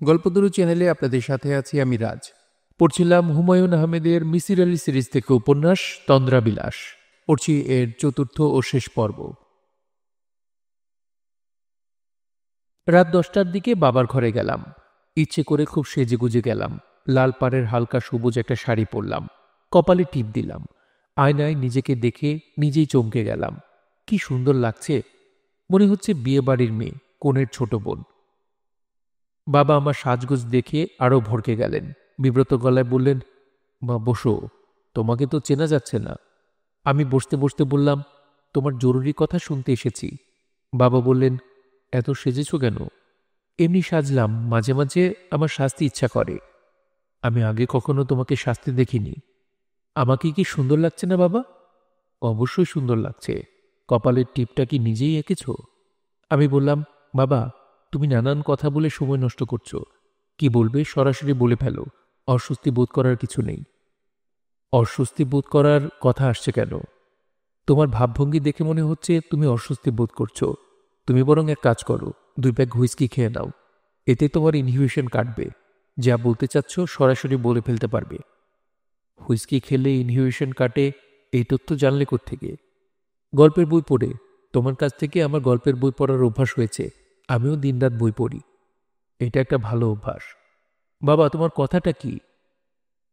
গল্পতরু চ্যানেলে আপনাদের সাথে আছি আমি রাজ। পড়ছিলাম হুমায়ুন আহমেদের মিসির আলী সিরিজ থেকে উপন্যাস তন্দ্রাবিলাস। পড়ছি এর চতুর্থ ও শেষ পর্ব। রাত 10টার দিকে বাবার ঘরে গেলাম। ইচ্ছে করে খুব সেজেগুজে গেলাম। লাল পাড়ের হালকা সবুজ একটা শাড়ি পরলাম, কপালে টিপ দিলাম। আয়নায় নিজেকে দেখে নিজেই চমকে গেলাম। কি সুন্দর লাগছে! মনে হচ্ছে বিয়ে বাড়ির মেয়ে, কনের ছোট বোন। বাবা আমার সাজগোজ দেখে আরও ভড়কে গেলেন। বিব্রত গলায় বললেন, মা বসো, তোমাকে তো চেনা যাচ্ছে না। আমি বসতে বসতে বললাম, তোমার জরুরি কথা শুনতে এসেছি। বাবা বললেন, এত সেজেছ কেন? এমনি সাজলাম, মাঝে মাঝে আমার সাজতে ইচ্ছা করে। আমি আগে কখনো তোমাকে সাজতে দেখিনি। আমাকে কি সুন্দর লাগছে না বাবা? অবশ্যই সুন্দর লাগছে। কপালের টিপটা কি নিজেই এঁকেছ? আমি বললাম, বাবা, তুমি নানান কথা বলে সময় নষ্ট করছো। কি বলবে সরাসরি বলে ফেলো, অস্বস্তি বোধ করার কিছু নেই। অস্বস্তি বোধ করার কথা আসছে কেন? তোমার ভাবভঙ্গি দেখে মনে হচ্ছে তুমি অস্বস্তি বোধ করছো। তুমি বরং এক কাজ করো, 2 প্যাক হুইস্কি খেয়ে নাও। এতে তোমার ইনহিবিশন কাটবে। যা বলতে চাচ্ছ সরাসরি বলে ফেলতে পারবে। হুইস্কি খেলে ইনহিবিশন কাটে, এই তথ্য জানলে কোত্থেকে? গল্পের বই পড়ে। তোমার কাছ থেকে আমার গল্পের বই পড়ার অভ্যাস হয়েছে। আমিও দিনরাত বই পড়ি। এটা একটা ভালো অভ্যাস। বাবা, তোমার কথাটা কি?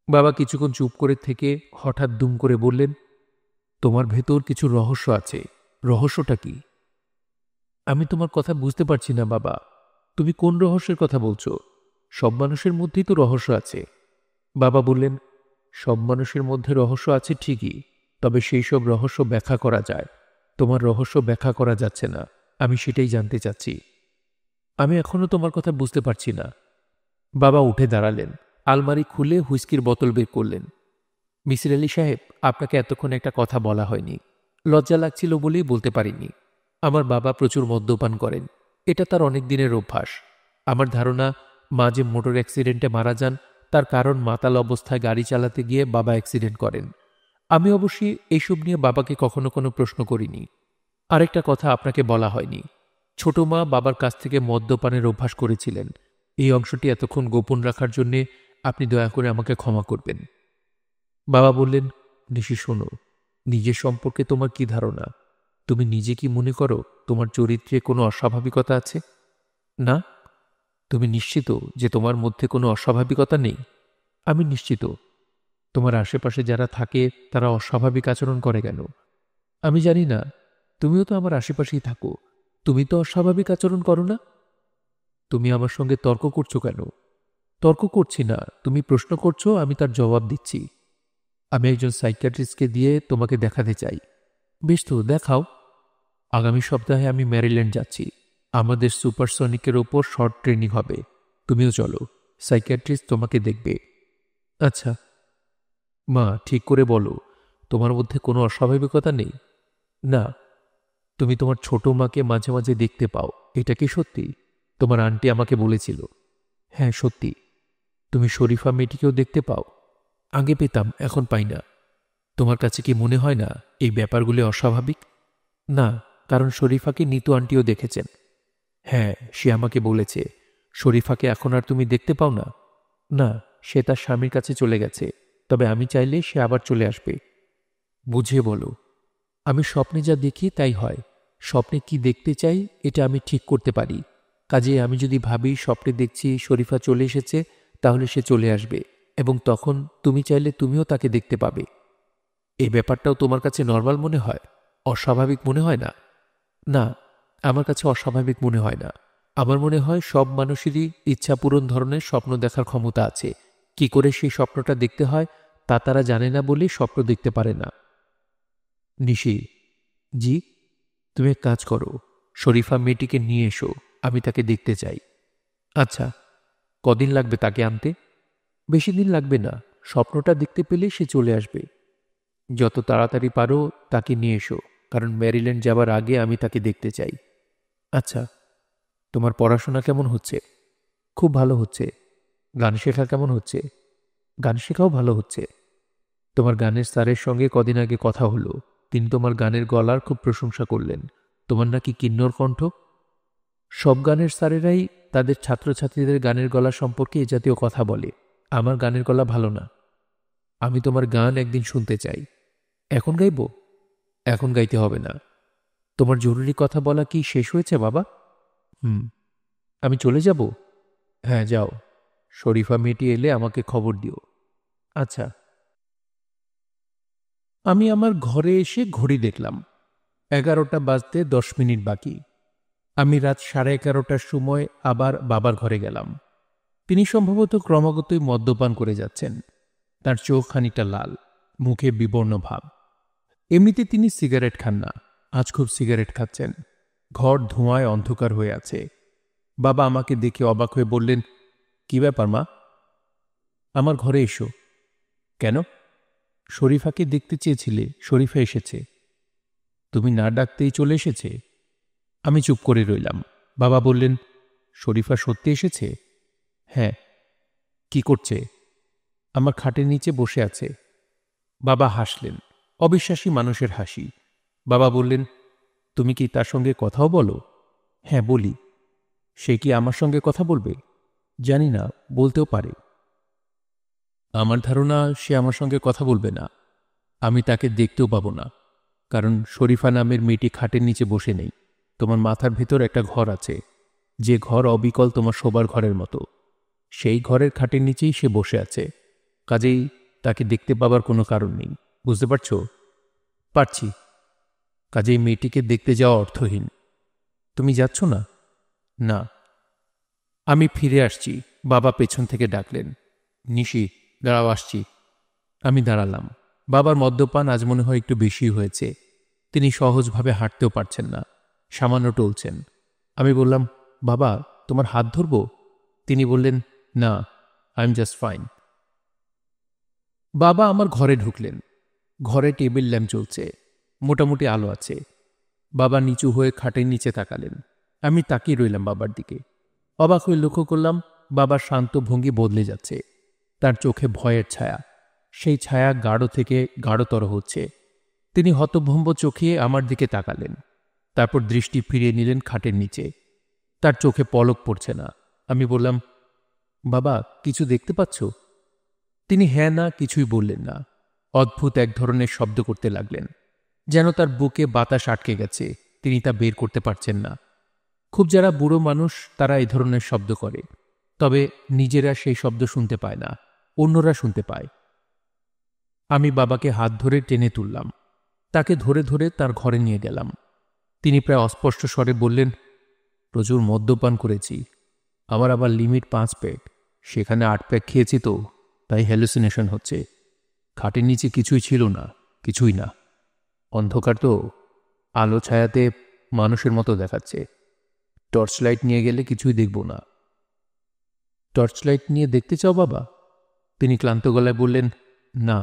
বাবা কিছুক্ষণ চুপ করে থেকে হঠাৎ দুম করে বললেন, তোমার ভেতর কিছু রহস্য আছে। রহস্যটা কি? আমি তোমার কথা বুঝতে পারছি না বাবা। তুমি কোন রহস্যের কথা বলছো? সব মানুষের মধ্যেই তো রহস্য আছে। বাবা বললেন, সব মানুষের মধ্যে রহস্য আছে ঠিকই, তবে সেই সব রহস্য ব্যাখ্যা করা যায়। তোমার রহস্য ব্যাখ্যা করা যাচ্ছে না। আমি সেটাই জানতে চাচ্ছি। আমি এখনো তোমার কথা বুঝতে পারছি না। বাবা উঠে দাঁড়ালেন, আলমারি খুলে হুইস্কির বোতল বের করলেন। মিসির আলি সাহেব, আপনাকে এতক্ষণ একটা কথা বলা হয়নি। লজ্জা লাগছিল বলেই বলতে পারিনি। আমার বাবা প্রচুর মদ্যপান করেন। এটা তার অনেক দিনের অভ্যাস। আমার ধারণা, মা যে মোটর অ্যাক্সিডেন্টে মারা যান, তার কারণ মাতাল অবস্থায় গাড়ি চালাতে গিয়ে বাবা অ্যাক্সিডেন্ট করেন। আমি অবশ্যই এইসব নিয়ে বাবাকে কখনো কোনো প্রশ্ন করিনি। আরেকটা কথা আপনাকে বলা হয়নি। ছোট মা বাবার কাছ থেকে মদ্যপানের অভ্যাস করেছিলেন। এই অংশটি এতক্ষণ গোপন রাখার জন্যে আপনি দয়া করে আমাকে ক্ষমা করবেন। বাবা বললেন, নিশি শোনো, নিজের সম্পর্কে তোমার কি ধারণা? তুমি নিজে কি মনে করো তোমার চরিত্রে কোনো অস্বাভাবিকতা আছে? না। তুমি নিশ্চিত যে তোমার মধ্যে কোনো অস্বাভাবিকতা নেই? আমি নিশ্চিত। তোমার আশেপাশে যারা থাকে তারা অস্বাভাবিক আচরণ করে কেন? আমি জানি না। তুমিও তো আমার আশেপাশেই থাকো। তুমি তো অস্বাভাবিক আচরণ করো না। তুমি আমার সঙ্গে তর্ক করছো কেন? তর্ক করছি না, তুমি প্রশ্ন করছো, আমি তার জবাব দিচ্ছি। আমি একজন সাইকিয়াট্রিস্টকে দিয়ে তোমাকে দেখাতে চাই। বেশ তো, দেখাও। আগামী সপ্তাহে আমি ম্যারিল্যান্ড যাচ্ছি। আমাদের সুপারসনিকের ওপর শর্ট ট্রেনিং হবে। তুমিও চলো। সাইকিয়াট্রিস্ট তোমাকে দেখবে। আচ্ছা। মা, ঠিক করে বলো, তোমার মধ্যে কোনো অস্বাভাবিকতা নেই? না। তুমি তোমার ছোট মাকে মাঝে মাঝে দেখতে পাও, এটা কি সত্যি? তোমার আন্টি আমাকে বলেছিল। হ্যাঁ, সত্যি। তুমি শরীফা মেয়েটিকেও দেখতে পাও? আগে পেতাম, এখন পাই না। তোমার কাছে কি মনে হয় না এই ব্যাপারগুলি অস্বাভাবিক? না, কারণ শরীফাকে নিতু আন্টিও দেখেছেন। হ্যাঁ, সে আমাকে বলেছে। শরীফাকে এখন আর তুমি দেখতে পাও না? না, সে তার স্বামীর কাছে চলে গেছে। তবে আমি চাইলে সে আবার চলে আসবে। বুঝিয়ে বলো। আমি স্বপ্নে যা দেখি তাই হয়। স্বপ্নে কি দেখতে চাই এটা আমি ঠিক করতে পারি। কাজেই আমি যদি ভাবি স্বপ্নে দেখছি শরীফা চলে এসেছে, তাহলে সে চলে আসবে, এবং তখন তুমি চাইলে তুমিও তাকে দেখতে পাবে। এই ব্যাপারটাও তোমার কাছে নর্মাল মনে হয়? অস্বাভাবিক মনে হয় না? না, আমার কাছে অস্বাভাবিক মনে হয় না। আমার মনে হয় সব মানুষেরই ইচ্ছাপূরণ ধরনের স্বপ্ন দেখার ক্ষমতা আছে। কি করে সেই স্বপ্নটা দেখতে হয় তা তারা জানে না বলেই স্বপ্ন দেখতে পারে না। নিশি। জি। তুমি এক কাজ করো, শরীফা মেয়েটিকে নিয়ে এসো। আমি তাকে দেখতে চাই। আচ্ছা। কদিন লাগবে তাকে আনতে? বেশি দিন লাগবে না। স্বপ্নটা দেখতে পেলে সে চলে আসবে। যত তাড়াতাড়ি পারো তাকে নিয়ে এসো, কারণ ম্যারিল্যান্ড যাবার আগে আমি তাকে দেখতে চাই। আচ্ছা। তোমার পড়াশোনা কেমন হচ্ছে? খুব ভালো হচ্ছে। গান শেখা কেমন হচ্ছে? গান শেখাও ভালো হচ্ছে। তোমার গানের স্যারের সঙ্গে কদিন আগে কথা হলো। তিনি তোমার গানের গলার খুব প্রশংসা করলেন। তোমার নাকি কিন্নর কণ্ঠ। সব গানের স্যারেরাই তাদের ছাত্রছাত্রীদের গানের গলা সম্পর্কে এ জাতীয় কথা বলে। আমার গানের গলা ভালো না। আমি তোমার গান একদিন শুনতে চাই। এখন গাইব? এখন গাইতে হবে না। তোমার জরুরি কথা বলা কি শেষ হয়েছে বাবা? হুম। আমি চলে যাব? হ্যাঁ, যাও। শরীফা মেয়েটি এলে আমাকে খবর দিও। আচ্ছা। আমি আমার ঘরে এসে ঘড়ি দেখলাম। 11টা বাজতে 10 মিনিট বাকি। আমি রাত 11:30টার সময় আবার বাবার ঘরে গেলাম। তিনি সম্ভবত ক্রমাগতই মদ্যপান করে যাচ্ছেন। তার চোখ খানিকটা লাল, মুখে বিবর্ণ ভাব। এমনিতে তিনি সিগারেট খান না, আজ খুব সিগারেট খাচ্ছেন। ঘর ধোঁয়ায় অন্ধকার হয়ে আছে। বাবা আমাকে দেখে অবাক হয়ে বললেন, কি ব্যাপার মা? আমার ঘরে এসো। কেন? শরীফাকে দেখতে চেয়েছিলে, শরীফা এসেছে। তুমি না ডাকতেই চলে এসেছে? আমি চুপ করে রইলাম। বাবা বললেন, শরীফা সত্যি এসেছে? হ্যাঁ। কি করছে? আমার খাটের নিচে বসে আছে। বাবা হাসলেন, অবিশ্বাসী মানুষের হাসি। বাবা বললেন, তুমি কি তার সঙ্গে কথাও বলো? হ্যাঁ, বলি। সে কি আমার সঙ্গে কথা বলবে? জানি না, বলতেও পারে। আমার ধারণা সে আমার সঙ্গে কথা বলবে না। আমি তাকে দেখতেও পাবো না, কারণ শরীফা নামের মেয়েটি খাটের নিচে বসে নেই। তোমার মাথার ভেতর একটা ঘর আছে, যে ঘর অবিকল তোমার শোবার ঘরের মতো। সেই ঘরের খাটের নিচেই সে বসে আছে। কাজেই তাকে দেখতে পাবার কোনো কারণ নেই। বুঝতে পারছো? পারছি। কাজেই মেয়েটিকে দেখতে যাওয়া অর্থহীন। তুমি যাচ্ছ না? না। আমি ফিরে আসছি। বাবা পেছন থেকে ডাকলেন, নিশি, দাঁড়াও, আসছি। আমি দাঁড়ালাম। বাবার মদ্যপান আজ মনে হয় একটু বেশি হয়েছে। তিনি সহজভাবে হাঁটতেও পারছেন না, সামান্য টলছেন। আমি বললাম, বাবা, তোমার হাত ধরব? তিনি বললেন, না, আই এম জাস্ট ফাইন। বাবা আমার ঘরে ঢুকলেন। ঘরে টেবিল ল্যাম্প জ্বলছে, মোটামুটি আলো আছে। বাবা নিচু হয়ে খাটের নিচে তাকালেন। আমি তাকিয়ে রইলাম বাবার দিকে। অবাক হয়ে লক্ষ্য করলাম বাবার শান্ত ভঙ্গি বদলে যাচ্ছে। তার চোখে ভয়ের ছায়া। সেই ছায়া গাঢ় থেকে গাঢ়তর হচ্ছে। তিনি হতভম্ব চোখে আমার দিকে তাকালেন, তারপর দৃষ্টি ফিরিয়ে নিলেন খাটের নিচে। তার চোখে পলক পড়ছে না। আমি বললাম, বাবা, কিছু দেখতে পাচ্ছ? তিনি হ্যাঁ না কিছুই বললেন না। অদ্ভুত এক ধরনের শব্দ করতে লাগলেন, যেন তার বুকে বাতাস আটকে গেছে, তিনি তা বের করতে পারছেন না। খুব যারা বুড়ো মানুষ তারা এই ধরনের শব্দ করে, তবে নিজেরা সেই শব্দ শুনতে পায় না, অন্যরা শুনতে পায়। আমি বাবাকে হাত ধরে টেনে তুললাম, তাকে ধরে ধরে তার ঘরে নিয়ে গেলাম। তিনি প্রায় অস্পষ্ট স্বরে বললেন, প্রচুর মদ্যপান করেছি। আমার আবার লিমিট 5 প্যাক, সেখানে 8 প্যাক খেয়েছি, তো তাই হ্যালুসিনেশন হচ্ছে। খাটের নিচে কিছুই ছিল না, কিছুই না। অন্ধকার তো, আলো ছায়াতে মানুষের মতো দেখাচ্ছে। টর্চ লাইট নিয়ে গেলে কিছুই দেখব না। টর্চ লাইট নিয়ে দেখতে চাও বাবা? তিনি ক্লান্ত গলায় বললেন, না।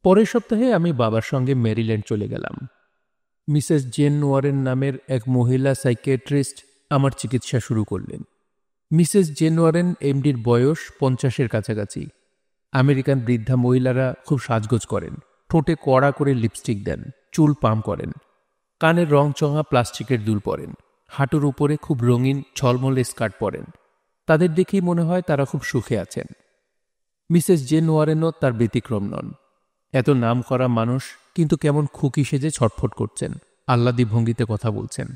পরের সপ্তাহে আমি বাবার সঙ্গে মেরিল্যান্ড চলে গেলাম। মিসেস জেন ওয়ারেন নামের এক মহিলা সাইকিয়াট্রিস্ট আমার চিকিৎসা শুরু করলেন। মিসেস জেন ওয়ারেন এমডির বয়স 50-এর কাছাকাছি। আমেরিকান বৃদ্ধা মহিলারা খুব সাজগোজ করেন, ঠোঁটে কড়া করে লিপস্টিক দেন, চুল পাম করেন, কানের রংচঙা প্লাস্টিকের দুল পরেন, হাঁটুর উপরে খুব রঙিন ঝলমলে স্কার্ট পরেন। তাদের দেখেই মনে হয় তারা খুব সুখে আছেন। মিসেস জেন ওয়ারেনও তার ব্যতিক্রম নন। এত নাম করা মানুষ, কিন্তু কেমন খুকি সেজে ছটফট করছেন, আহ্লাদী ভঙ্গিতে কথা বলছেন।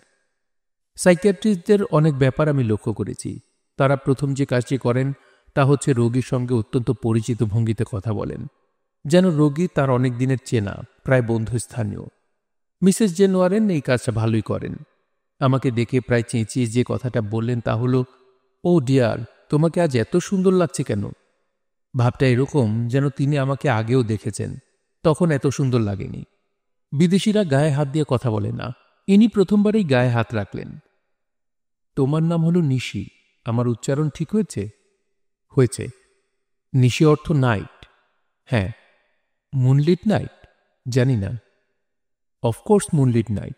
সাইকিয়াট্রিস্টদের অনেক ব্যাপার আমি লক্ষ্য করেছি। তারা প্রথম যে কাজটি করেন তা হচ্ছে রোগীর সঙ্গে অত্যন্ত পরিচিত ভঙ্গিতে কথা বলেন, যেন রোগী তার অনেক দিনের চেনা, প্রায় বন্ধুস্থানীয়। মিসেস জেন ওয়ারেন এই কাজটা ভালোই করেন। আমাকে দেখে প্রায় চেঁচিয়ে যে কথাটা বললেন তা হলো, ও ডিয়ার, তোমাকে আজ এত সুন্দর লাগছে কেন? ভাবটা এরকম যেন তিনি আমাকে আগেও দেখেছেন, তখন এত সুন্দর লাগেনি। বিদেশিরা গায়ে হাত দিয়ে কথা বলে না, ইনি প্রথমবারই গায়ে হাত রাখলেন। তোমার নাম হলো নিশি, আমার উচ্চারণ ঠিক হয়েছে? হয়েছে। নিশি অর্থ নাইট। হ্যাঁ। Moonlit night? জানি না। Of course moonlit night.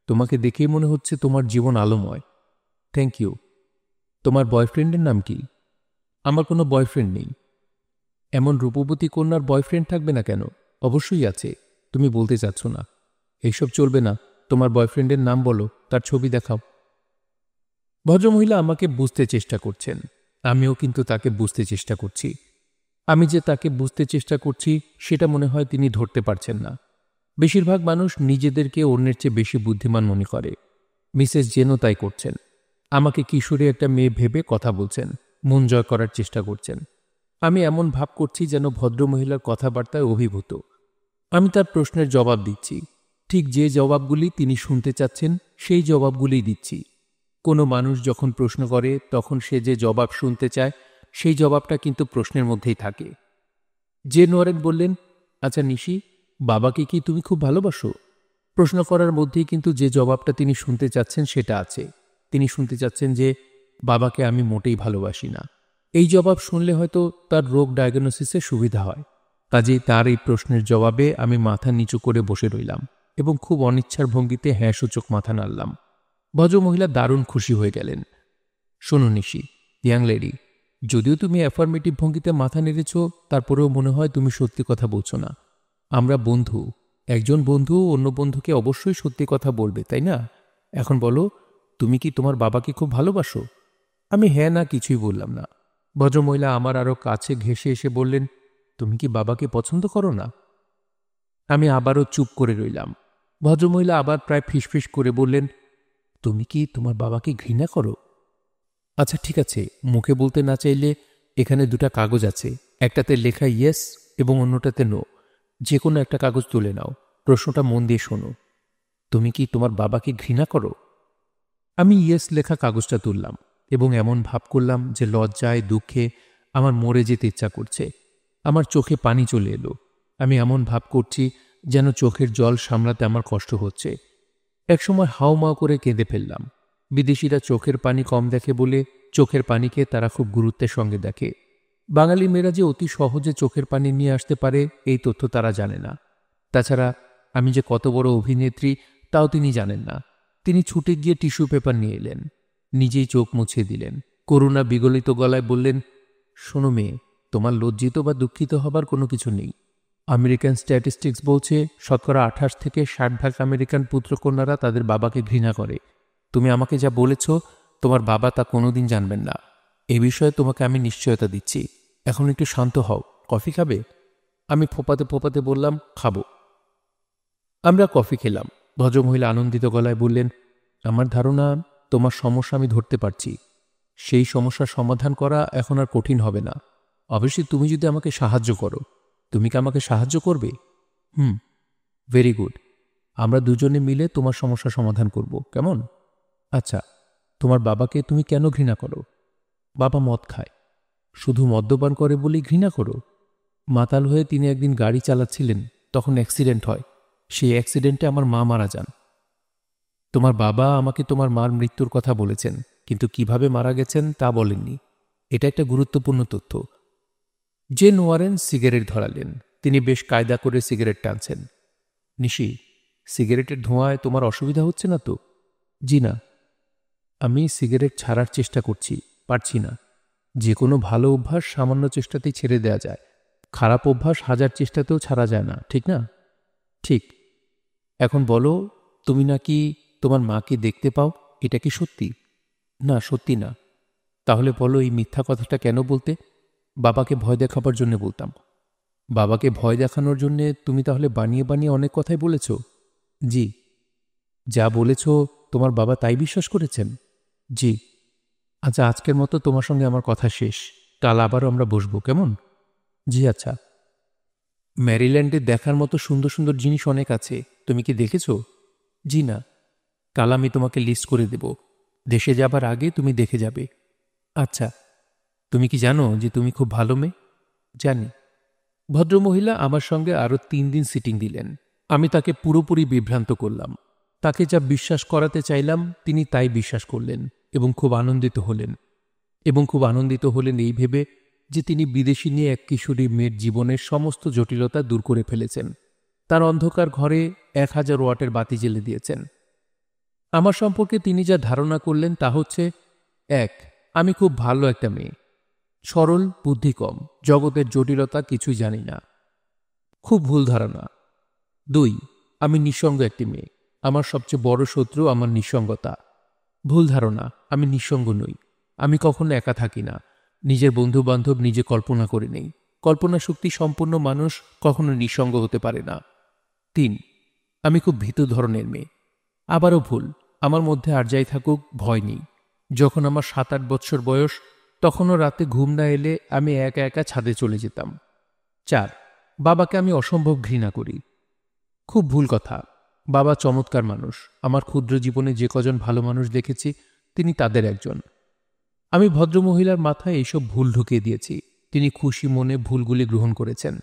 তোমাকে দেখেই মনে হচ্ছে তোমার জীবন আলোময়। Thank you. তোমার বয়ফ্রেন্ডের নাম কি? আমার কোনো বয়ফ্রেন্ড নেই। এমন রূপবতী কন্যার বয়ফ্রেন্ড থাকবে না কেন? অবশ্যই আছে, তুমি বলতে চাচ্ছ না। এইসব চলবে না। তোমার বয়ফ্রেন্ডের নাম বলো, তার ছবি দেখাও। ভদ্রমহিলা আমাকে বুঝতে চেষ্টা করছেন, আমিও কিন্তু তাকে বুঝতে চেষ্টা করছি। আমি যে তাকে বুঝতে চেষ্টা করছি সেটা মনে হয় তিনি ধরতে পারছেন না। বেশিরভাগ মানুষ নিজেদেরকে অন্যের চেয়ে বেশি বুদ্ধিমান মনে করে। মিসেস জেনও তাই করছেন। আমাকে কিশোরী একটা মেয়ে ভেবে কথা বলছেন, মন জয় করার চেষ্টা করছেন। আমি এমন ভাব করছি যেন ভদ্রমহিলার কথাবার্তায় অভিভূত। আমি তার প্রশ্নের জবাব দিচ্ছি, ঠিক যে জবাবগুলি তিনি শুনতে চাচ্ছেন সেই জবাবগুলিই দিচ্ছি। কোনো মানুষ যখন প্রশ্ন করে তখন সে যে জবাব শুনতে চায় সেই জবাবটা কিন্তু প্রশ্নের মধ্যেই থাকে। জেন ওয়ারেন বললেন, আচ্ছা নিশি, বাবাকে কি তুমি খুব ভালোবাসো? প্রশ্ন করার মধ্যেই কিন্তু যে জবাবটা তিনি শুনতে চাচ্ছেন সেটা আছে। তিনি শুনতে চাচ্ছেন যে বাবাকে আমি মোটেই ভালোবাসি না। এই জবাব শুনলে হয়তো তার রোগ ডায়াগনোসিসে সুবিধা হয়। কাজেই তার এই প্রশ্নের জবাবে আমি মাথা নিচু করে বসে রইলাম এবং খুব অনিচ্ছার ভঙ্গিতে হ্যাঁ সূচক মাথা নাড়লাম। ভদ্রমহিলা দারুণ খুশি হয়ে গেলেন। শোনো নিশি, ইয়াং লেডি, যদিও তুমি অ্যাফার্মেটিভ ভঙ্গিতে মাথা নেড়েছ, তারপরেও মনে হয় তুমি সত্যি কথা বলছো না। আমরা বন্ধু, একজন বন্ধু অন্য বন্ধুকে অবশ্যই সত্যি কথা বলবে, তাই না? এখন বলো, তুমি কি তোমার বাবাকে খুব ভালোবাসো? আমি হ্যাঁ না কিছুই বললাম না। ভদ্রমহিলা আমার আরও কাছে ঘেঁষে এসে বললেন, তুমি কি বাবাকে পছন্দ করো না? আমি আবারও চুপ করে রইলাম। ভদ্রমহিলা আবার প্রায় ফিসফিস করে বললেন, তুমি কি তোমার বাবাকে ঘৃণা করো? আচ্ছা ঠিক আছে, মুখে বলতে না চাইলে এখানে দুটা কাগজ আছে, একটাতে লেখা ইয়েস এবং অন্যটাতে নো। যে কোনো একটা কাগজ তুলে নাও, প্রশ্নটা মন দিয়ে শোনো। তুমি কি তোমার বাবাকে ঘৃণা করো? আমি ইয়েস লেখা কাগজটা তুললাম এবং এমন ভাব করলাম যে লজ্জায় দুঃখে আমার মরে যেতে ইচ্ছা করছে। আমার চোখে পানি চলে এলো। আমি এমন ভাব করছি যেন চোখের জল সামলাতে আমার কষ্ট হচ্ছে। একসময় হাউমাউ করে কেঁদে ফেললাম। বিদেশিরা চোখের পানি কম দেখে বলে চোখের পানিকে তারা খুব গুরুত্বের সঙ্গে দেখে। বাঙালি মেয়েরা যে অতি সহজে চোখের পানি নিয়ে আসতে পারে এই তথ্য তারা জানে না। তাছাড়া আমি যে কত বড় অভিনেত্রী তাও তিনি জানেন না। তিনি ছুটে গিয়ে টিস্যু পেপার নিয়ে এলেন, নিজেই চোখ মুছে দিলেন, করুণা বিগলিত গলায় বললেন, শোনো মেয়ে, তোমার লজ্জিত বা দুঃখিত হবার কোনো কিছু নেই। আমেরিকান স্ট্যাটিস্টিক্স বলছে 28-60% আমেরিকান পুত্রকন্যারা তাদের বাবাকে ঘৃণা করে। তুমি আমাকে যা বলেছ তোমার বাবা তা কোনোদিন জানবেন না। এ বিষয়ে তোমাকে আমি নিশ্চয়তা দিচ্ছি। এখন একটু শান্ত হও। কফি খাবে? আমি ফোপাতে ফোপাতে বললাম, খাবো। আমরা কফি খেলাম। ভদ্রমহিলা আনন্দিত গলায় বললেন, আমার ধারণা তোমার সমস্যা আমি ধরতে পারছি। সেই সমস্যার সমাধান করা এখন আর কঠিন হবে না। অবশ্যই তুমি যদি আমাকে সাহায্য করো। তুমি কি আমাকে সাহায্য করবে? Very good. আমরা দুজনে মিলে তোমার সমস্যা সমাধান করব, কেমন? আচ্ছা, তোমার বাবাকে তুমি কেন ঘৃণা করো? বাবা মদ খায়। শুধু মদ্যপান করে বলেই ঘৃণা করো? মাতাল হয়ে তিনি একদিন গাড়ি চালাচ্ছিলেন, তখন অ্যাক্সিডেন্ট হয়। সেই অ্যাক্সিডেন্টে আমার মা মারা যান। তোমার বাবা আমাকে তোমার মার মৃত্যুর কথা বলেছেন, কিন্তু কিভাবে মারা গেছেন তা বলেননি। এটা একটা গুরুত্বপূর্ণ তথ্য। জেন ওয়ারেন সিগারেট ধরালেন। তিনি বেশ কায়দা করে সিগারেট টানছেন। নিশি, সিগারেটের ধোঁয়ায় তোমার অসুবিধা হচ্ছে না তো? জি না। আমি সিগারেট ছাড়ার চেষ্টা করছি, পারছি না। যে কোনো ভালো অভ্যাস সামান্য চেষ্টাতেই ছেড়ে দেওয়া যায়। খারাপ অভ্যাস হাজার চেষ্টাতেও ছাড়া যায় না, ঠিক না? ঠিক। এখন বলো, তুমি নাকি তোমার মাকে দেখতে পাও, এটা কি সত্যি? না, সত্যি না। তাহলে বলো, এই মিথ্যা কথাটা কেন বলতে? বাবাকে ভয় দেখাবার জন্য বলতাম। বাবাকে ভয় দেখানোর জন্যে তুমি তাহলে বানিয়ে বানিয়ে অনেক কথাই বলেছ? জি। যা বলেছ তোমার বাবা তাই বিশ্বাস করেছেন? জি। আচ্ছা, আজকের মতো তোমার সঙ্গে আমার কথা শেষ। কাল আবারও আমরা বসবো, কেমন? জি আচ্ছা। ম্যারিল্যান্ডে দেখার মতো সুন্দর সুন্দর জিনিস অনেক আছে, তুমি কি দেখেছ? জি না। কাল আমি তোমাকে লিস্ট করে দেব। দেশে যাবার আগে তুমি দেখে যাবে। আচ্ছা। তুমি কি জানো যে তুমি খুব ভালো মেয়ে? জানি। ভদ্রমহিলা আমার সঙ্গে আরও 3 দিন সিটিং দিলেন। আমি তাকে পুরোপুরি বিভ্রান্ত করলাম। তাকে যা বিশ্বাস করাতে চাইলাম তিনি তাই বিশ্বাস করলেন এবং খুব আনন্দিত হলেন এই ভেবে যে তিনি বিদেশি নিয়ে এক কিশোরী মেয়ের জীবনের সমস্ত জটিলতা দূর করে ফেলেছেন। তার অন্ধকার ঘরে 1000 ওয়াটের বাতি জ্বেলে দিয়েছেন। আমার সম্পর্কে তিনি যা ধারণা করলেন তা হচ্ছে, 1. আমি খুব ভালো একটা মেয়ে, সরল, বুদ্ধি কম, জগতের জটিলতা কিছুই জানি না। খুব ভুল ধারণা। 2. আমি নিঃসঙ্গ একটি মেয়ে। আমার সবচেয়ে বড় শত্রু আমার নিঃসঙ্গতা। ভুল ধারণা, আমি নিঃসঙ্গ নই। আমি কখনো একা থাকি না। নিজের বন্ধু বান্ধব নিজে কল্পনা করে নেই। কল্পনা শক্তি সম্পন্ন মানুষ কখনো নিঃসঙ্গ হতে পারে না। 3, আমি খুব ভীতু ধরনের মেয়ে। আবারও ভুল, আমার মধ্যে আর যাই থাকুক ভয় নেই। যখন আমার 7-8 বছর বয়স, তখনও রাতে ঘুম না এলে আমি একা একা ছাদে চলে যেতাম। 4, বাবাকে আমি অসম্ভব ঘৃণা করি। খুব ভুল কথা। বাবা চমৎকার মানুষ। আমার ক্ষুদ্র জীবনে যে কজন ভালো মানুষ দেখেছি, তিনি তাদের একজন। আমি ভদ্রমহিলার মাথায় এইসব ভুল ঢুকিয়ে দিয়েছি। তিনি খুশি মনে ভুলগুলি গ্রহণ করেছেন।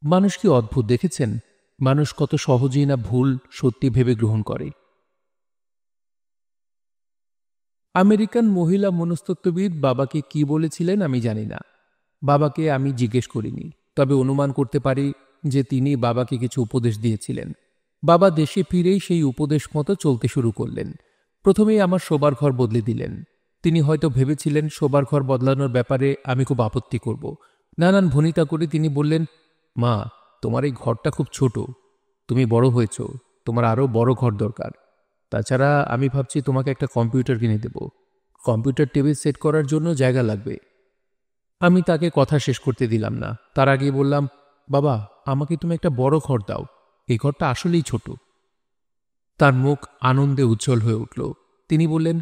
মানুষ কি অদ্ভুত দেখেছেন? মানুষ কত সহজেই না ভুল সত্যি ভেবে গ্রহণ করে। আমেরিকান মহিলা মনস্তত্ত্ববিদ বাবাকে কি বলেছিলেন আমি জানি না। বাবাকে আমি জিজ্ঞেস করিনি, তবে অনুমান করতে পারি যে তিনি বাবাকে কিছু উপদেশ দিয়েছিলেন। বাবা দেশে ফিরেই সেই উপদেশ মতো চলতে শুরু করলেন। প্রথমেই আমার শোবার ঘর বদলে দিলেন। তিনি হয়তো ভেবেছিলেন শোবার ঘর বদলানোর ব্যাপারে আমি খুব আপত্তি করব। নানান ভনিতা করে তিনি বললেন, মা, তোমার এই ঘরটা খুব ছোট। তুমি বড় হয়েছ, তোমার আরও বড় ঘর দরকার। তাছাড়া আমি ভাবছি তোমাকে একটা কম্পিউটার কিনে দেব। কম্পিউটার টেবিল সেট করার জন্য জায়গা লাগবে। আমি তাকে কথা শেষ করতে দিলাম না। তার আগেই বললাম, বাবা, আমাকে তুমি একটা বড় ঘর দাও। এই ঘরটা আসলেই ছোট। তার মুখ আনন্দে উজ্জ্বল হয়ে উঠল। তিনি বললেন,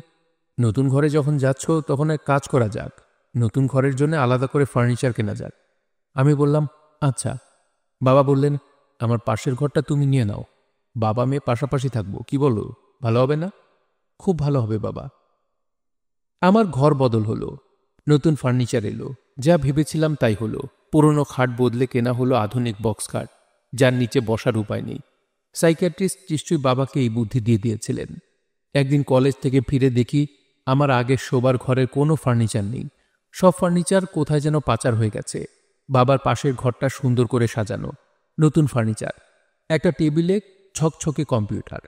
নতুন ঘরে যখন যাচ্ছ তখন এক কাজ করা যাক, নতুন ঘরের জন্য আলাদা করে ফার্নিচার কেনা যাক। আমি বললাম, আচ্ছা। বাবা বললেন, আমার পাশের ঘরটা তুমি নিয়ে নাও। বাবা মেয়ে পাশাপাশি থাকবো, কি বলো? ভালো হবে না? খুব ভালো হবে বাবা। আমার ঘর বদল হলো। নতুন ফার্নিচার এলো। যা ভেবেছিলাম তাই হলো। পুরনো খাট বদলে কেনা হলো আধুনিক বক্স খাট, যার নিচে বসার উপায় নেই। সাইকিয়াট্রিস্ট নিশ্চয়ই বাবাকে এই বুদ্ধি দিয়ে দিয়েছিলেন। একদিন কলেজ থেকে ফিরে দেখি আমার আগের শোবার ঘরের কোনো ফার্নিচার নেই। সব ফার্নিচার কোথায় যেন পাচার হয়ে গেছে। বাবার পাশের ঘরটা সুন্দর করে সাজানো, নতুন ফার্নিচার, একটা টেবিলে ছকছকে কম্পিউটার।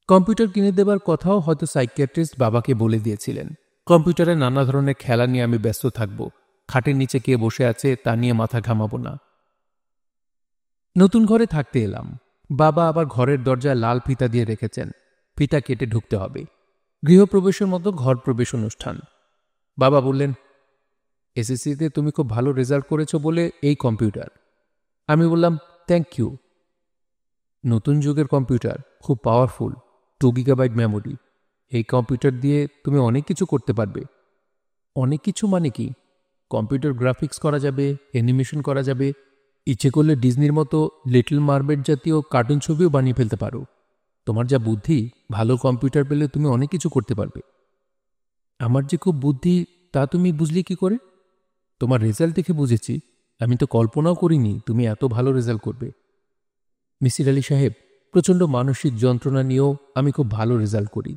কম্পিউটার কিনে দেবার কথাও হয়তো সাইকিয়াট্রিস্ট বাবাকে বলে দিয়েছিলেন। কম্পিউটারে নানা ধরনের খেলা নিয়ে আমি ব্যস্ত থাকব। খাটের নিচে কে বসে আছে তা নিয়ে মাথা ঘামাবো না। নতুন ঘরে থাকতে এলাম। বাবা আবার ঘরের দরজায় লাল ফিতা দিয়ে রেখেছেন। ফিতা কেটে ঢুকতে হবে। গৃহপ্রবেশের মতো ঘর প্রবেশ অনুষ্ঠান। বাবা বললেন, এসএসসিতে তুমি খুব ভালো রেজাল্ট করেছো বলে এই কম্পিউটার। আমি বললাম, থ্যাংক ইউ। নতুন যুগের কম্পিউটার, খুব পাওয়ারফুল, 2 GB মেমোরি। এই কম্পিউটার দিয়ে তুমি অনেক কিছু করতে পারবে। অনেক কিছু মানে কি? কম্পিউটার গ্রাফিক্স করা যাবে, অ্যানিমেশন করা যাবে, ইচ্ছে করলে ডিজনির মতো লিটল মারমেড জাতীয় কার্টুন ছবিও বানিয়ে ফেলতে পারো। তোমার যা বুদ্ধি, ভালো কম্পিউটার পেলে তুমি অনেক কিছু করতে পারবে। আমার যে খুব বুদ্ধি তা তুমি বুঝলি কি করে? তোমার রেজাল্ট দেখে বুঝেছি। আমি তো কল্পনাও করিনি তুমি এত ভালো রেজাল্ট করবে। মিসির আলী সাহেব, প্রচণ্ড মানসিক যন্ত্রণা নিয়েও আমি খুব ভালো রেজাল্ট করি।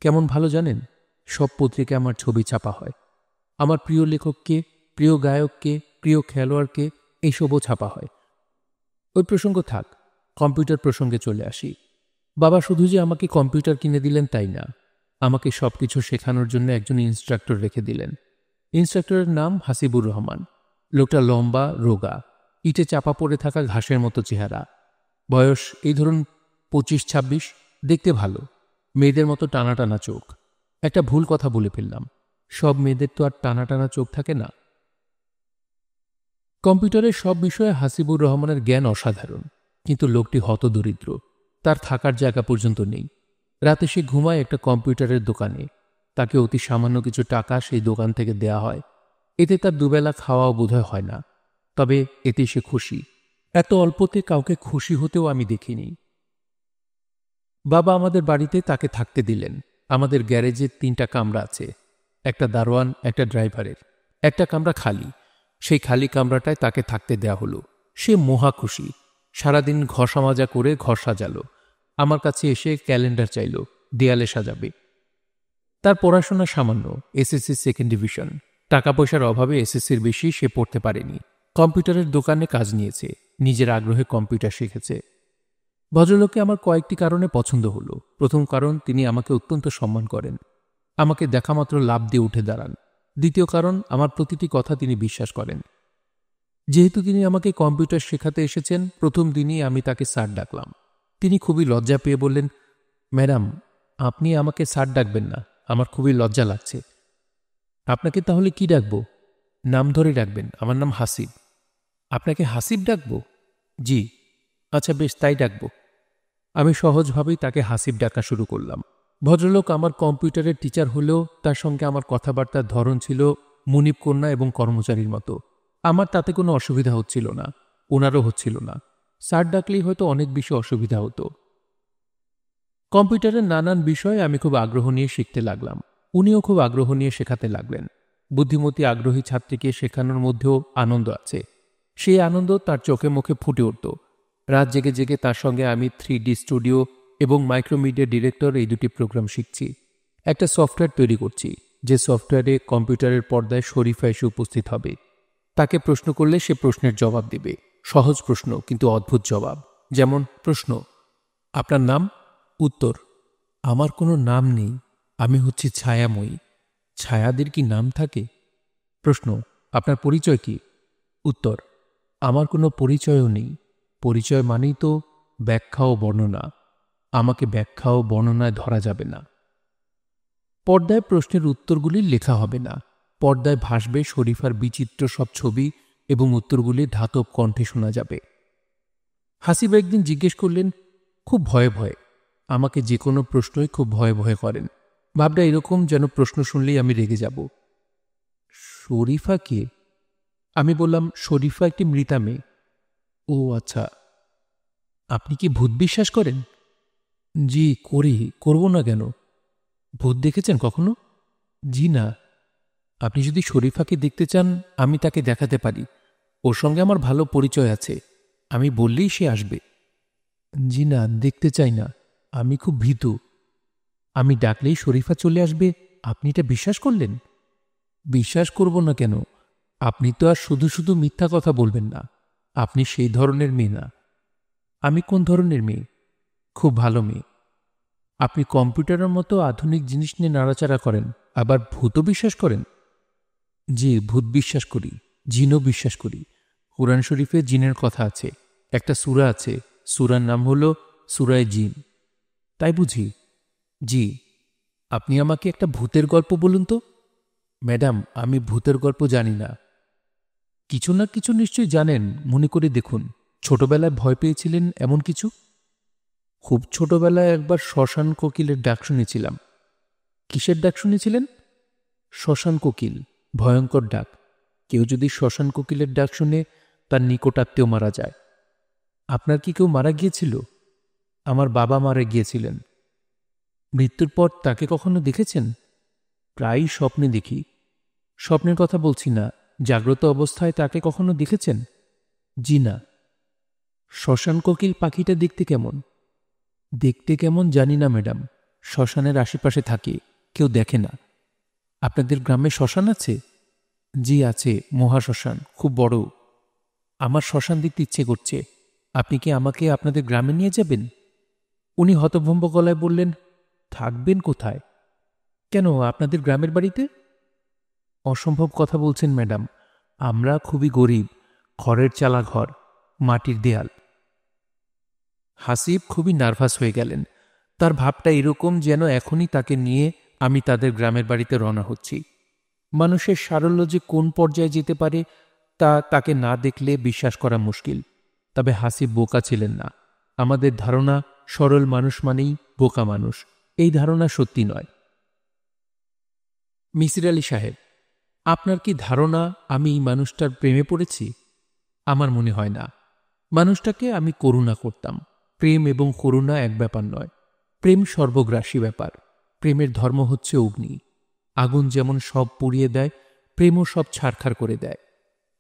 কেমন ভালো জানেন? সব পত্রিকায় আমার ছবি ছাপা হয়। আমার প্রিয় লেখককে, প্রিয় গায়ককে, প্রিয় খেলোয়াড়কে এইসবও ছাপা হয়। ওই প্রসঙ্গ থাক, কম্পিউটার প্রসঙ্গে চলে আসি। বাবা শুধু যে আমাকে কম্পিউটার কিনে দিলেন তাই না, আমাকে সব কিছু শেখানোর জন্য একজন ইনস্ট্রাক্টর রেখে দিলেন। ইনস্ট্রাক্টরের নাম হাসিবুর রহমান। লোকটা লম্বা, রোগা, ইটে চাপা পড়ে থাকা ঘাসের মতো চেহারা। বয়স এই ধরুন 25-26। দেখতে ভালো, মেয়েদের মতো টানা টানা চোখ। একটা ভুল কথা বলে ফেললাম, সব মেয়েদের তো আর টানা টানা চোখ থাকে না। কম্পিউটারের সব বিষয়ে হাসিবুর রহমানের জ্ঞান অসাধারণ, কিন্তু লোকটি হতদরিদ্র। তার থাকার জায়গা পর্যন্ত নেই। রাতে সে ঘুমায় একটা কম্পিউটারের দোকানে। তাকে অতি সামান্য কিছু টাকা সেই দোকান থেকে দেয়া হয়। এতে তার দুবেলা খাওয়াও বোধহয় হয় না, তবে এতে সে খুশি। এত অল্পতে কাউকে খুশি হতেও আমি দেখিনি। বাবা আমাদের বাড়িতে তাকে থাকতে দিলেন। আমাদের গ্যারেজে 3টা কামরা আছে, একটা দারোয়ান, একটা ড্রাইভারের। একটা কামরা খালি। সেই খালি কামরাটায় তাকে থাকতে দেয়া হলো। সে মহা খুশি। সারাদিন ঘষা মাজা করে ঘর সাজালো। আমার কাছে এসে ক্যালেন্ডার চাইল, দেয়ালে সাজাবে। তার পড়াশোনা সামান্য, এসএসসি 2nd ডিভিশন। টাকা পয়সার অভাবে এসএসসির বেশি সে পড়তে পারেনি। কম্পিউটারের দোকানে কাজ নিয়েছে, নিজের আগ্রহে কম্পিউটার শিখেছে। ভদ্রলোককে আমার কয়েকটি কারণে পছন্দ হলো। প্রথম কারণ, তিনি আমাকে অত্যন্ত সম্মান করেন। আমাকে দেখামাত্র লাভ দিয়ে উঠে দাঁড়ান। দ্বিতীয় কারণ, আমার প্রতিটি কথা তিনি বিশ্বাস করেন। যেহেতু তিনি আমাকে কম্পিউটার শেখাতে এসেছেন, প্রথম দিনই আমি তাকে স্যার ডাকলাম। তিনি খুবই লজ্জা পেয়ে বললেন, ম্যাডাম, আপনি আমাকে স্যার ডাকবেন না, আমার খুবই লজ্জা লাগছে। আপনাকে তাহলে কি ডাকবো? নাম ধরে ডাকবেন, আমার নাম হাসিব। আপনাকে হাসিব ডাকবো? জি। আচ্ছা বেশ, তাই ডাকবো। আমি সহজভাবেই তাকে হাসিব ডাকা শুরু করলাম। ভদ্রলোক আমার কম্পিউটারের টিচার হলেও তার সঙ্গে আমার কথাবার্তার ধরন ছিল মুনিব কন্যা এবং কর্মচারীর মতো। আমার তাতে কোনো অসুবিধা হচ্ছিল না, ওনারও হচ্ছিল না। স্যার ডাকলেই হয়তো অনেক বেশি অসুবিধা হতো। কম্পিউটারের নানান বিষয়ে আমি খুব আগ্রহ নিয়ে শিখতে লাগলাম। উনিও খুব আগ্রহ নিয়ে শেখাতে লাগলেন। বুদ্ধিমতী আগ্রহী ছাত্রীকে শেখানোর মধ্যেও আনন্দ আছে। সেই আনন্দ তার চোখে মুখে ফুটে উঠত। রাত জেগে জেগে তার সঙ্গে আমি 3D স্টুডিও এবং মাইক্রোমিডিয়া ডিরেক্টর এই দুটি প্রোগ্রাম শিখছি। একটা সফটওয়্যার তৈরি করছি, যে সফটওয়্যারে কম্পিউটারের পর্দায় শরীফা এসে উপস্থিত হবে। তাকে প্রশ্ন করলে সে প্রশ্নের জবাব দেবে। সহজ প্রশ্ন, কিন্তু অদ্ভুত জবাব। যেমন প্রশ্ন, আপনার নাম? উত্তর, আমার কোনো নাম নেই, আমি হচ্ছি ছায়াময়ী। ছায়াদের কি নাম থাকে? প্রশ্ন, আপনার পরিচয় কি? উত্তর, আমার কোনো পরিচয়ও নেই। পরিচয় মানেই তো ব্যাখ্যা ও বর্ণনা। আমাকে ব্যাখ্যা ও বর্ণনায় ধরা যাবে না। পর্দায় প্রশ্নের উত্তরগুলি লেখা হবে না। পর্দায় ভাসবে শরীফার বিচিত্র সব ছবি এবং উত্তরগুলি ধাতব কণ্ঠে শোনা যাবে। হাসিব একদিন জিজ্ঞেস করলেন, খুব ভয়ে ভয়ে। আমাকে যে কোনো প্রশ্নই খুব ভয়ে ভয়ে করেন। ভাবটা এরকম যেন প্রশ্ন শুনলেই আমি রেগে যাব। শরীফা কে? আমি বললাম, শরীফা একটি মৃতা মেয়ে। ও আচ্ছা। আপনি কি ভূত বিশ্বাস করেন? জি করি, করব না কেন? ভূত দেখেছেন কখনো? জি না। আপনি যদি শরীফাকে দেখতে চান, আমি তাকে দেখাতে পারি। ওর সঙ্গে আমার ভালো পরিচয় আছে, আমি বললেই সে আসবে। জি না, দেখতে চাই না, আমি খুব ভীতু। আমি ডাকলেই শরীফা চলে আসবে, আপনি এটা বিশ্বাস করলেন? বিশ্বাস করব না কেন? আপনি তো আর শুধু শুধু মিথ্যা কথা বলবেন না। আপনি সেই ধরনের মেয়ে না। আমি কোন ধরনের মেয়ে? খুব ভালো মেয়ে। আপনি কম্পিউটারের মতো আধুনিক জিনিস নিয়ে নাড়াচাড়া করেন, আবার ভূতও বিশ্বাস করেন? জি, ভূত বিশ্বাস করি, জিনও বিশ্বাস করি। কুরআন শরীফে জিনের কথা আছে। একটা সূরা আছে, সূরার নাম হলো সূরায়ে জিন। তাই বুঝি? জি। আপনি আমাকে একটা ভূতের গল্প বলুন তো। ম্যাডাম, আমি ভূতের গল্প জানি না। কিছু না কিছু নিশ্চয়ই জানেন, মনে করে দেখুন। ছোটবেলায় ভয় পেয়েছিলেন এমন কিছু? খুব ছোটবেলায় একবার শ্মশান কোকিলের ডাক শুনেছিলাম। কিসের ডাক শুনেছিলেন? শ্মশান কোকিল, ভয়ঙ্কর ডাক। কেউ যদি শ্মশান কোকিলের ডাক শুনে, তার নিকটাত্মীয় মারা যায়। আপনার কি কেউ মারা গিয়েছিল? আমার বাবা মারা গিয়েছিলেন। মৃত্যুর পর তাকে কখনো দেখেছেন? প্রায়ই স্বপ্নে দেখি। স্বপ্নের কথা বলছি না, জাগ্রত অবস্থায় তাকে কখনো দেখেছেন? জি না। শ্মশান কোকিল পাখিটা দেখতে কেমন? দেখতে কেমন জানি না ম্যাডাম, শ্মশানের আশেপাশে থাকি, কেউ দেখে না। আপনাদের গ্রামে শ্মশান আছে? জি আছে, মহাশ্মশান, খুব বড়। আমার শ্মশান দেখতে ইচ্ছে করছে। আপনি কি আমাকে আপনাদের গ্রামে নিয়ে যাবেন? উনি হতভম্ব গলায় বললেন, থাকবেন কোথায়? কেন, আপনাদের গ্রামের বাড়িতে? অসম্ভব কথা বলছেন ম্যাডাম, আমরা খুবই গরিব, খড়ের চালা ঘর, মাটির দেয়াল। হাসিব খুবই নার্ভাস হয়ে গেলেন। তার ভাবটা এরকম যেন এখনই তাকে নিয়ে আমি তাদের গ্রামের বাড়িতে রওনা হচ্ছি। মানুষের সারল্য যে কোন পর্যায়ে যেতে পারে তা তাকে না দেখলে বিশ্বাস করা মুশকিল। তবে হাসিব বোকা ছিলেন না। আমাদের ধারণা সরল মানুষ মানেই বোকা মানুষ, এই ধারণা সত্যি নয়। মিসির আলি সাহেব, আপনার কি ধারণা আমি এই মানুষটার প্রেমে পড়েছি? আমার মনে হয় না। মানুষটাকে আমি করুণা করতাম। প্রেম এবং করুণা এক ব্যাপার নয়। প্রেম সর্বগ্রাসী ব্যাপার। প্রেমের ধর্ম হচ্ছে অগ্নি। আগুন যেমন সব পুড়িয়ে দেয়, প্রেমও সব ছারখার করে দেয়।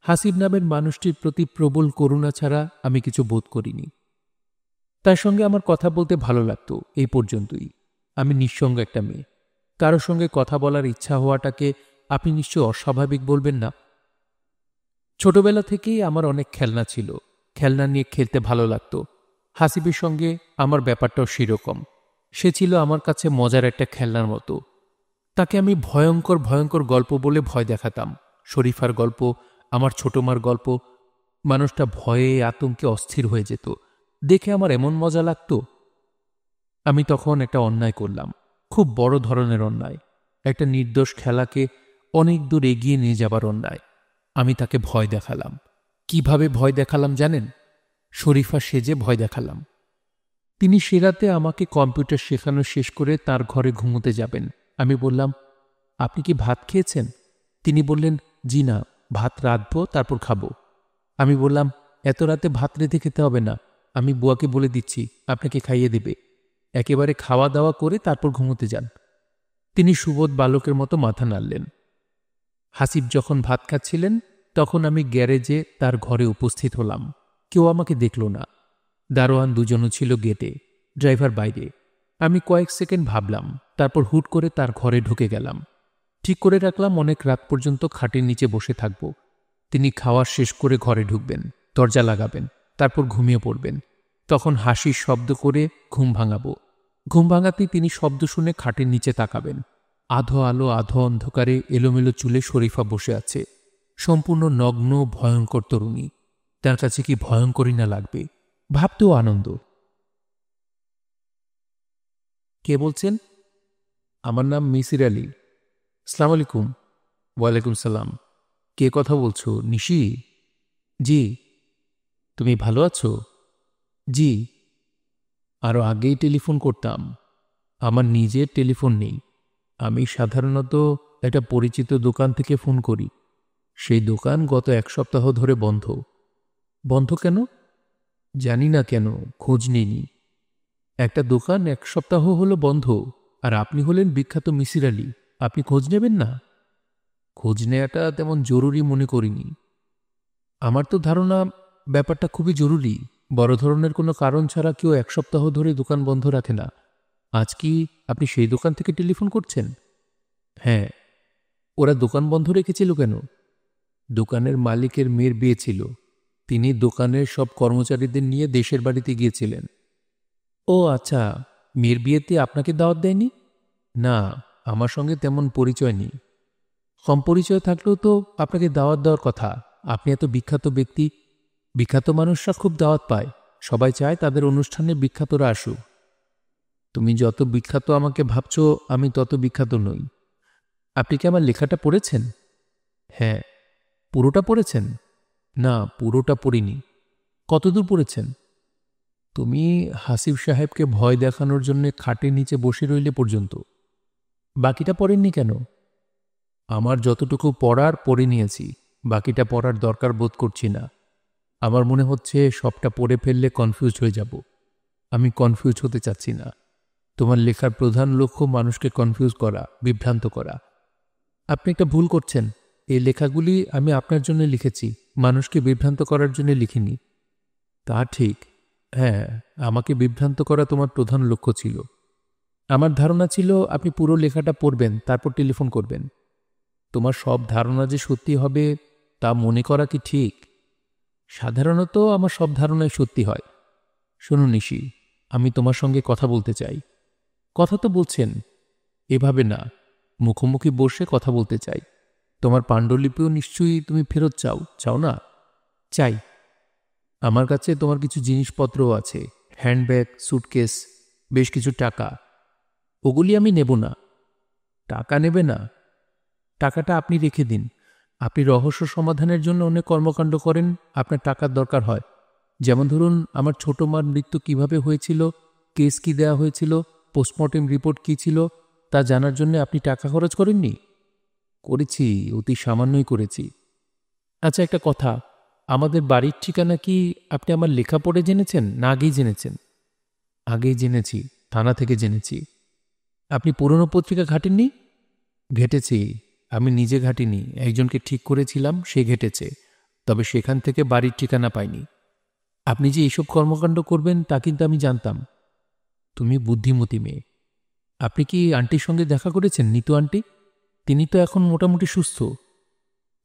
হাসিব নামের মানুষটির প্রতি প্রবল করুণা ছাড়া আমি কিছু বোধ করিনি। তার সঙ্গে আমার কথা বলতে ভালো লাগত, এই পর্যন্তই। আমি নিঃসঙ্গ একটা মেয়ে। কারো সঙ্গে কথা বলার ইচ্ছা হওয়াটাকে আপনি নিশ্চয় অস্বাভাবিক বলবেন না। ছোটবেলা থেকেই আমার অনেক খেলনা ছিল। খেলনা নিয়ে খেলতে ভালো লাগত। হাসিবের সঙ্গে আমার ব্যাপারটাও সেরকম। সে ছিল আমার কাছে মজার একটা খেলনার মতো। তাকে আমি ভয়ঙ্কর ভয়ঙ্কর গল্প বলে ভয় দেখাতাম। শরীফার গল্প, আমার ছোটমার গল্প। মানুষটা ভয়ে আতঙ্কে অস্থির হয়ে যেত। দেখে আমার এমন মজা লাগত। আমি তখন একটা অন্যায় করলাম। খুব বড় ধরনের অন্যায়, একটা নির্দোষ খেলাকে অনেক দূর এগিয়ে নিয়ে যাবার অন্যায়। আমি তাকে ভয় দেখালাম। কিভাবে ভয় দেখালাম জানেন? শরীফা সেজে ভয় দেখালাম। তিনি সে রাতে আমাকে কম্পিউটার শেখানো শেষ করে তার ঘরে ঘুমোতে যাবেন। আমি বললাম, আপনি কি ভাত খেয়েছেন? তিনি বললেন, জি না, ভাত রাঁধব তারপর খাবো। আমি বললাম, এত রাতে ভাত রেঁধে খেতে হবে না, আমি বুয়াকে বলে দিচ্ছি, আপনাকে খাইয়ে দেবে। একেবারে খাওয়া দাওয়া করে তারপর ঘুমোতে যান। তিনি সুবোধ বালকের মতো মাথা নাড়লেন। হাসিব যখন ভাত খাচ্ছিলেন তখন আমি গ্যারেজে তার ঘরে উপস্থিত হলাম। কেউ আমাকে দেখল না। দারোয়ান দুজনও ছিল গেটে, ড্রাইভার বাইরে। আমি কয়েক সেকেন্ড ভাবলাম, তারপর হুট করে তার ঘরে ঢুকে গেলাম। ঠিক করে রাখলাম অনেক রাত পর্যন্ত খাটের নিচে বসে থাকব। তিনি খাওয়া শেষ করে ঘরে ঢুকবেন, দরজা লাগাবেন, তারপর ঘুমিয়ে পড়বেন। তখন হাসির শব্দ করে ঘুম ভাঙাবো। ঘুম ভাঙাতেই তিনি শব্দ শুনে খাটের নিচে তাকাবেন। আধো আলো আধো অন্ধকারে এলোমেলো চুলে শরীফা বসে আছে, সম্পূর্ণ নগ্ন, ভয়ঙ্কর তরুণী। তার কাছে কি ভয়ঙ্করই না লাগবে, ভাবতেও আনন্দ। কে বলছেন? আমার নাম মিসির আলী। আসসালামু আলাইকুম। ওয়ালাইকুম সালাম। কে কথা বলছো? নিশি? জি। তুমি ভালো আছো? জি। আরও আগেই টেলিফোন করতাম। আমার নিজের টেলিফোন নেই। আমি সাধারণত একটা পরিচিত দোকান থেকে ফোন করি। সেই দোকান গত এক সপ্তাহ ধরে বন্ধ। বন্ধ কেন? জানি না কেন, খোঁজ নেইনি। একটা দোকান এক সপ্তাহ হলো বন্ধ, আর আপনি হলেন বিখ্যাত মিসির আলী। আপনি খোঁজ নেবেন না? খোঁজ নেওয়াটা তেমন জরুরি মনে করিনি। আমার তো ধারণা ব্যাপারটা খুবই জরুরি। বড় ধরনের কোনো কারণ ছাড়া কেউ এক সপ্তাহ ধরে দোকান বন্ধ রাখে না। আজ কি আপনি সেই দোকান থেকে টেলিফোন করছেন? হ্যাঁ। ওরা দোকান বন্ধ রেখেছিল কেন? দোকানের মালিকের মেয়ের বিয়ে ছিল। তিনি দোকানের সব কর্মচারীদের নিয়ে দেশের বাড়িতে গিয়েছিলেন। ও আচ্ছা, মেয়ের বিয়েতে আপনাকে দাওয়াত দেয়নি? না, আমার সঙ্গে তেমন পরিচয় নেই। কম পরিচয় থাকলেও তো আপনাকে দাওয়াত দেওয়ার কথা। আপনি এত বিখ্যাত ব্যক্তি। বিখ্যাত মানুষরা খুব দাওয়াত পায়। সবাই চায় তাদের অনুষ্ঠানে বিখ্যাতরা আসুক। তুমি যত বিখ্যাত আমাকে ভাবছ, আমি তত বিখ্যাত নই। আপনি কি আমার লেখাটা পড়েছেন? হ্যাঁ। পুরোটা পড়েছেন? না, পুরোটা পড়িনি। কতদূর পড়েছেন? তুমি হাসিব সাহেবকে ভয় দেখানোর জন্য খাটের নিচে বসে রইলে পর্যন্ত। বাকিটা পড়েননি কেন? আমার যতটুকু পড়ার পড়ে নিয়েছি, বাকিটা পড়ার দরকার বোধ করছি না। আমার মনে হচ্ছে সবটা পড়ে ফেললে কনফিউজ হয়ে যাব। আমি কনফিউজ হতে চাচ্ছি না। তোমার লেখার প্রধান লক্ষ্য মানুষকে কনফিউজ করা, বিভ্রান্ত করা। আপনি একটা ভুল করছেন। এই লেখাগুলি আমি আপনার জন্য লিখেছি, মানুষকে বিভ্রান্ত করার জন্য লিখিনি। তা ঠিক। হ্যাঁ, আমাকে বিভ্রান্ত করা তোমার প্রধান লক্ষ্য ছিল। আমার ধারণা ছিল আপনি পুরো লেখাটা পড়বেন, তারপর টেলিফোন করবেন। তোমার সব ধারণা যে সত্যি হবে তা মনে করা কি ঠিক? সাধারণত আমার সব ধারণাই সত্যি হয়। শোনো নিশি, আমি তোমার সঙ্গে কথা বলতে চাই। কথা তো বলছেন, এভাবে না, মুখোমুখি বসে কথা বলতে চাই। তোমার পাণ্ডুলিপিও নিশ্চয়ই তুমি ফেরত চাও, চাও না? চাই। আমার কাছে তোমার কিছু জিনিসপত্রও আছে, হ্যান্ডব্যাগ, সুটকেস, বেশ কিছু টাকা। ওগুলি আমি নেব না। টাকা নেবে না? টাকাটা আপনি রেখে দিন। আপনি রহস্য সমাধানের জন্য অনেক কর্মকাণ্ড করেন, আপনার টাকার দরকার হয়। যেমন ধরুন, আমার ছোট মার মৃত্যু কিভাবে হয়েছিল, কেস কি দেওয়া হয়েছিল, পোস্টমর্টেম রিপোর্ট কি ছিল, তা জানার জন্য আপনি টাকা খরচ করেননি? করেছি, অতি সামান্যই করেছি। আচ্ছা, একটা কথা, আমাদের বাড়ির ঠিকানা কি আপনি আমার লেখা পড়ে জেনেছেন না আগেই জেনেছেন? আগেই জেনেছি, থানা থেকে জেনেছি। আপনি পুরনো পত্রিকা ঘাটেননি? ঘেটেছি। আমি নিজে ঘাটিনি, একজনকে ঠিক করেছিলাম, সে ঘেটেছে। তবে সেখান থেকে বাড়ির ঠিকানা পাইনি। আপনি যে এইসব কর্মকাণ্ড করবেন তা কিন্তু আমি জানতাম। তুমি বুদ্ধিমতী মেয়ে। আপনি কি আন্টির সঙ্গে দেখা করেছেন, নিতু আন্টি? তিনি তো এখন মোটামুটি সুস্থ।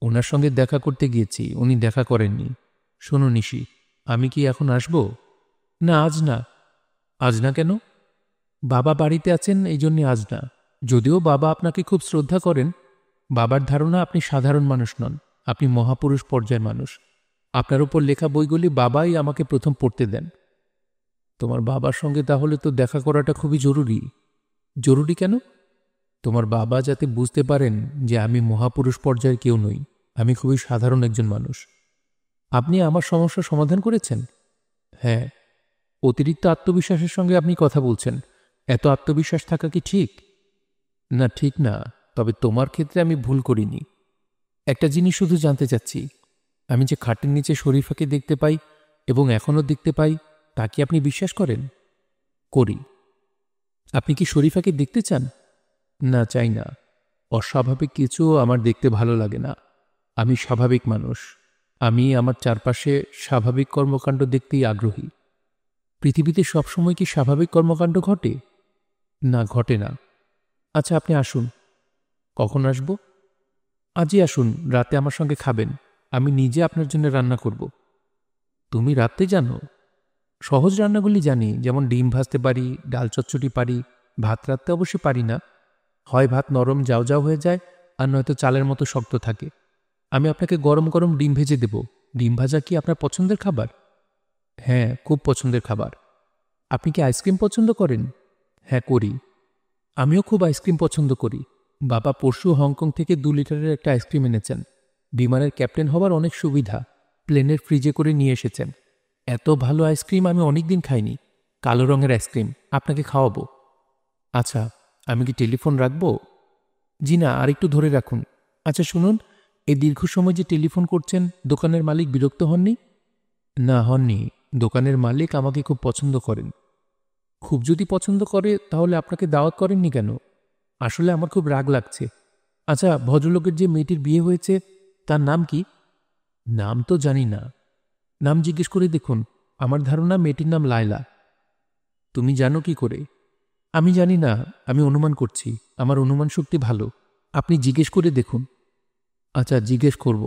ওনার সঙ্গে দেখা করতে গিয়েছি, উনি দেখা করেননি। শোনো নিশি, আমি কি এখন আসব? না, আজ না। আজ না কেন? বাবা বাড়িতে আছেন, এই জন্যে আজ না। যদিও বাবা আপনাকে খুব শ্রদ্ধা করেন, বাবার ধারণা আপনি সাধারণ মানুষ নন, আপনি মহাপুরুষ পর্যায়ের মানুষ। আপনার উপর লেখা বইগুলি বাবাই আমাকে প্রথম পড়তে দেন। তোমার বাবার সঙ্গে তাহলে তো দেখা করাটা খুবই জরুরি। জরুরি কেন? তোমার বাবা যাতে বুঝতে পারেন যে আমি মহাপুরুষ পর্যায়ের কেউ নই, আমি খুবই সাধারণ একজন মানুষ। আপনি আমার সমস্যার সমাধান করেছেন? হ্যাঁ। অতিরিক্ত আত্মবিশ্বাসের সঙ্গে আপনি কথা বলছেন। এত আত্মবিশ্বাস থাকা কি ঠিক? না, ঠিক না। তবে তোমার ক্ষেত্রে আমি ভুল করিনি। একটা জিনিস শুধু জানতে চাচ্ছি, আমি যে খাটের নিচে শরীফাকে দেখতে পাই এবং এখনও দেখতে পাই, তা কি আপনি বিশ্বাস করেন? করি। আপনি কি শরীফাকে দেখতে চান? না, চাই না। অস্বাভাবিক কিছু আমার দেখতে ভালো লাগে না। আমি স্বাভাবিক মানুষ। আমি আমার চারপাশে স্বাভাবিক কর্মকাণ্ড দেখতেই আগ্রহী। পৃথিবীতে সবসময় কি স্বাভাবিক কর্মকাণ্ড ঘটে? না, ঘটে না। আচ্ছা, আপনি আসুন। কখন আসব? আজই আসুন, রাতে আমার সঙ্গে খাবেন। আমি নিজে আপনার জন্য রান্না করব। তুমি রাতে জানো? সহজ রান্নাগুলি জানি, যেমন ডিম ভাজতে পারি, ডাল চচ্চড়ি পারি। ভাত রাঁধতে অবশ্যই পারি না। হয় ভাত নরম যাও যাও হয়ে যায়, আর নয়তো চালের মতো শক্ত থাকে। আমি আপনাকে গরম গরম ডিম ভেজে দেব। ডিম ভাজা কি আপনার পছন্দের খাবার? হ্যাঁ, খুব পছন্দের খাবার। আপনি কি আইসক্রিম পছন্দ করেন? হ্যাঁ, করি। আমিও খুব আইসক্রিম পছন্দ করি। বাবা পরশু হংকং থেকে 2 লিটারের একটা আইসক্রিম এনেছেন। বিমানের ক্যাপ্টেন হবার অনেক সুবিধা। প্লেনের ফ্রিজে করে নিয়ে এসেছেন। এত ভালো আইসক্রিম আমি অনেকদিন খাইনি। কালো রঙের আইসক্রিম, আপনাকে খাওয়াবো। আচ্ছা, আমি কি টেলিফোন রাখবো? জি না, আরেকটু ধরে রাখুন। আচ্ছা শুনুন, এই দীর্ঘ সময় যে টেলিফোন করছেন, দোকানের মালিক বিরক্ত হননি? না, হননি। দোকানের মালিক আমাকে খুব পছন্দ করেন। খুব যদি পছন্দ করে তাহলে আপনাকে দাওয়াত করেননি কেন? আসলে আমার খুব রাগ লাগছে। আচ্ছা, ভদ্রলোকের যে মেয়েটির বিয়ে হয়েছে, তার নাম কি? নাম তো জানি না। নাম জিজ্ঞেস করে দেখুন। আমার ধারণা মেয়েটির নাম লায়লা। তুমি জানো কি করে? আমি জানি না, আমি অনুমান করছি। আমার অনুমান শক্তি ভালো। আপনি জিজ্ঞেস করে দেখুন। আচ্ছা, জিজ্ঞেস করব।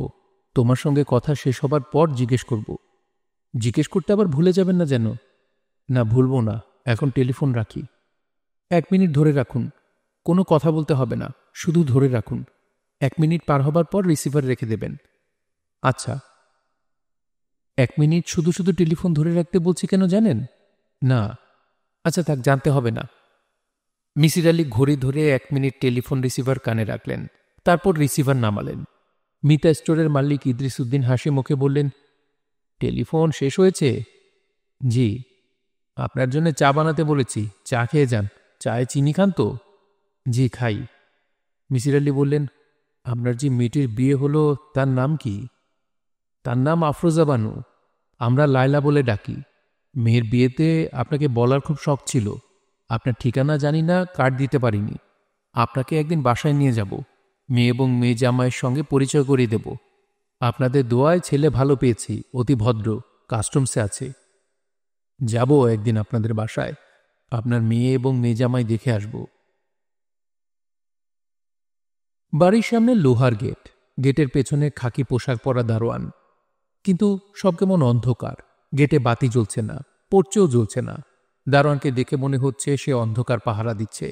তোমার সঙ্গে কথা শেষ হবার পর জিজ্ঞেস করব। জিজ্ঞেস করতে আবার ভুলে যাবেন না যেন। না, ভুলব না। এখন টেলিফোন রাখি। 1 মিনিট ধরে রাখুন। কোনো কথা বলতে হবে না, শুধু ধরে রাখুন। 1 মিনিট পার হবার পর রিসিভার রেখে দেবেন। আচ্ছা। 1 মিনিট শুধু শুধু টেলিফোন ধরে রাখতে বলছি কেন জানেন? না। আচ্ছা থাক, জানতে হবে না। মিসির আলি ঘড়ি ধরে 1 মিনিট টেলিফোন রিসিভার কানে রাখলেন। তারপর রিসিভার নামালেন। মিতা স্টোরের মালিক ইদ্রিস উদ্দিন হাসি মুখে বললেন, টেলিফোন শেষ হয়েছে? জি। আপনার জন্য চা বানাতে বলেছি, চা খেয়ে যান। চায়ে চিনি খান তো? জি, খাই। মিসির আলি বললেন, আপনার যে মেয়েটির বিয়ে হলো, তার নাম কি? তার নাম আফরোজা বানু। আমরা লায়লা বলে ডাকি। মেয়ের বিয়েতে আপনাকে বলার খুব শখ ছিল। আপনার ঠিকানা জানি না, কার্ড দিতে পারিনি। আপনাকে একদিন বাসায় নিয়ে যাব। মেয়ে এবং মেয়ে জামাইয়ের সঙ্গে পরিচয় করিয়ে দেব। আপনাদের দোয়ায় ছেলে ভালো পেয়েছি, অতি ভদ্র, কাস্টমসে আছে। যাব একদিন আপনাদের বাসায়। আপনার মেয়ে এবং মেয়ে জামাই দেখে আসব। বাড়ির সামনে লোহার গেট। গেটের পেছনে খাকি পোশাক পরা দারোয়ান। কিন্তু সব কেমন অন্ধকার। গেটে বাতি জ্বলছে না, পর্চেও জ্বলছে না। দারোয়ানকে দেখে মনে হচ্ছে সে অন্ধকার পাহারা দিচ্ছে।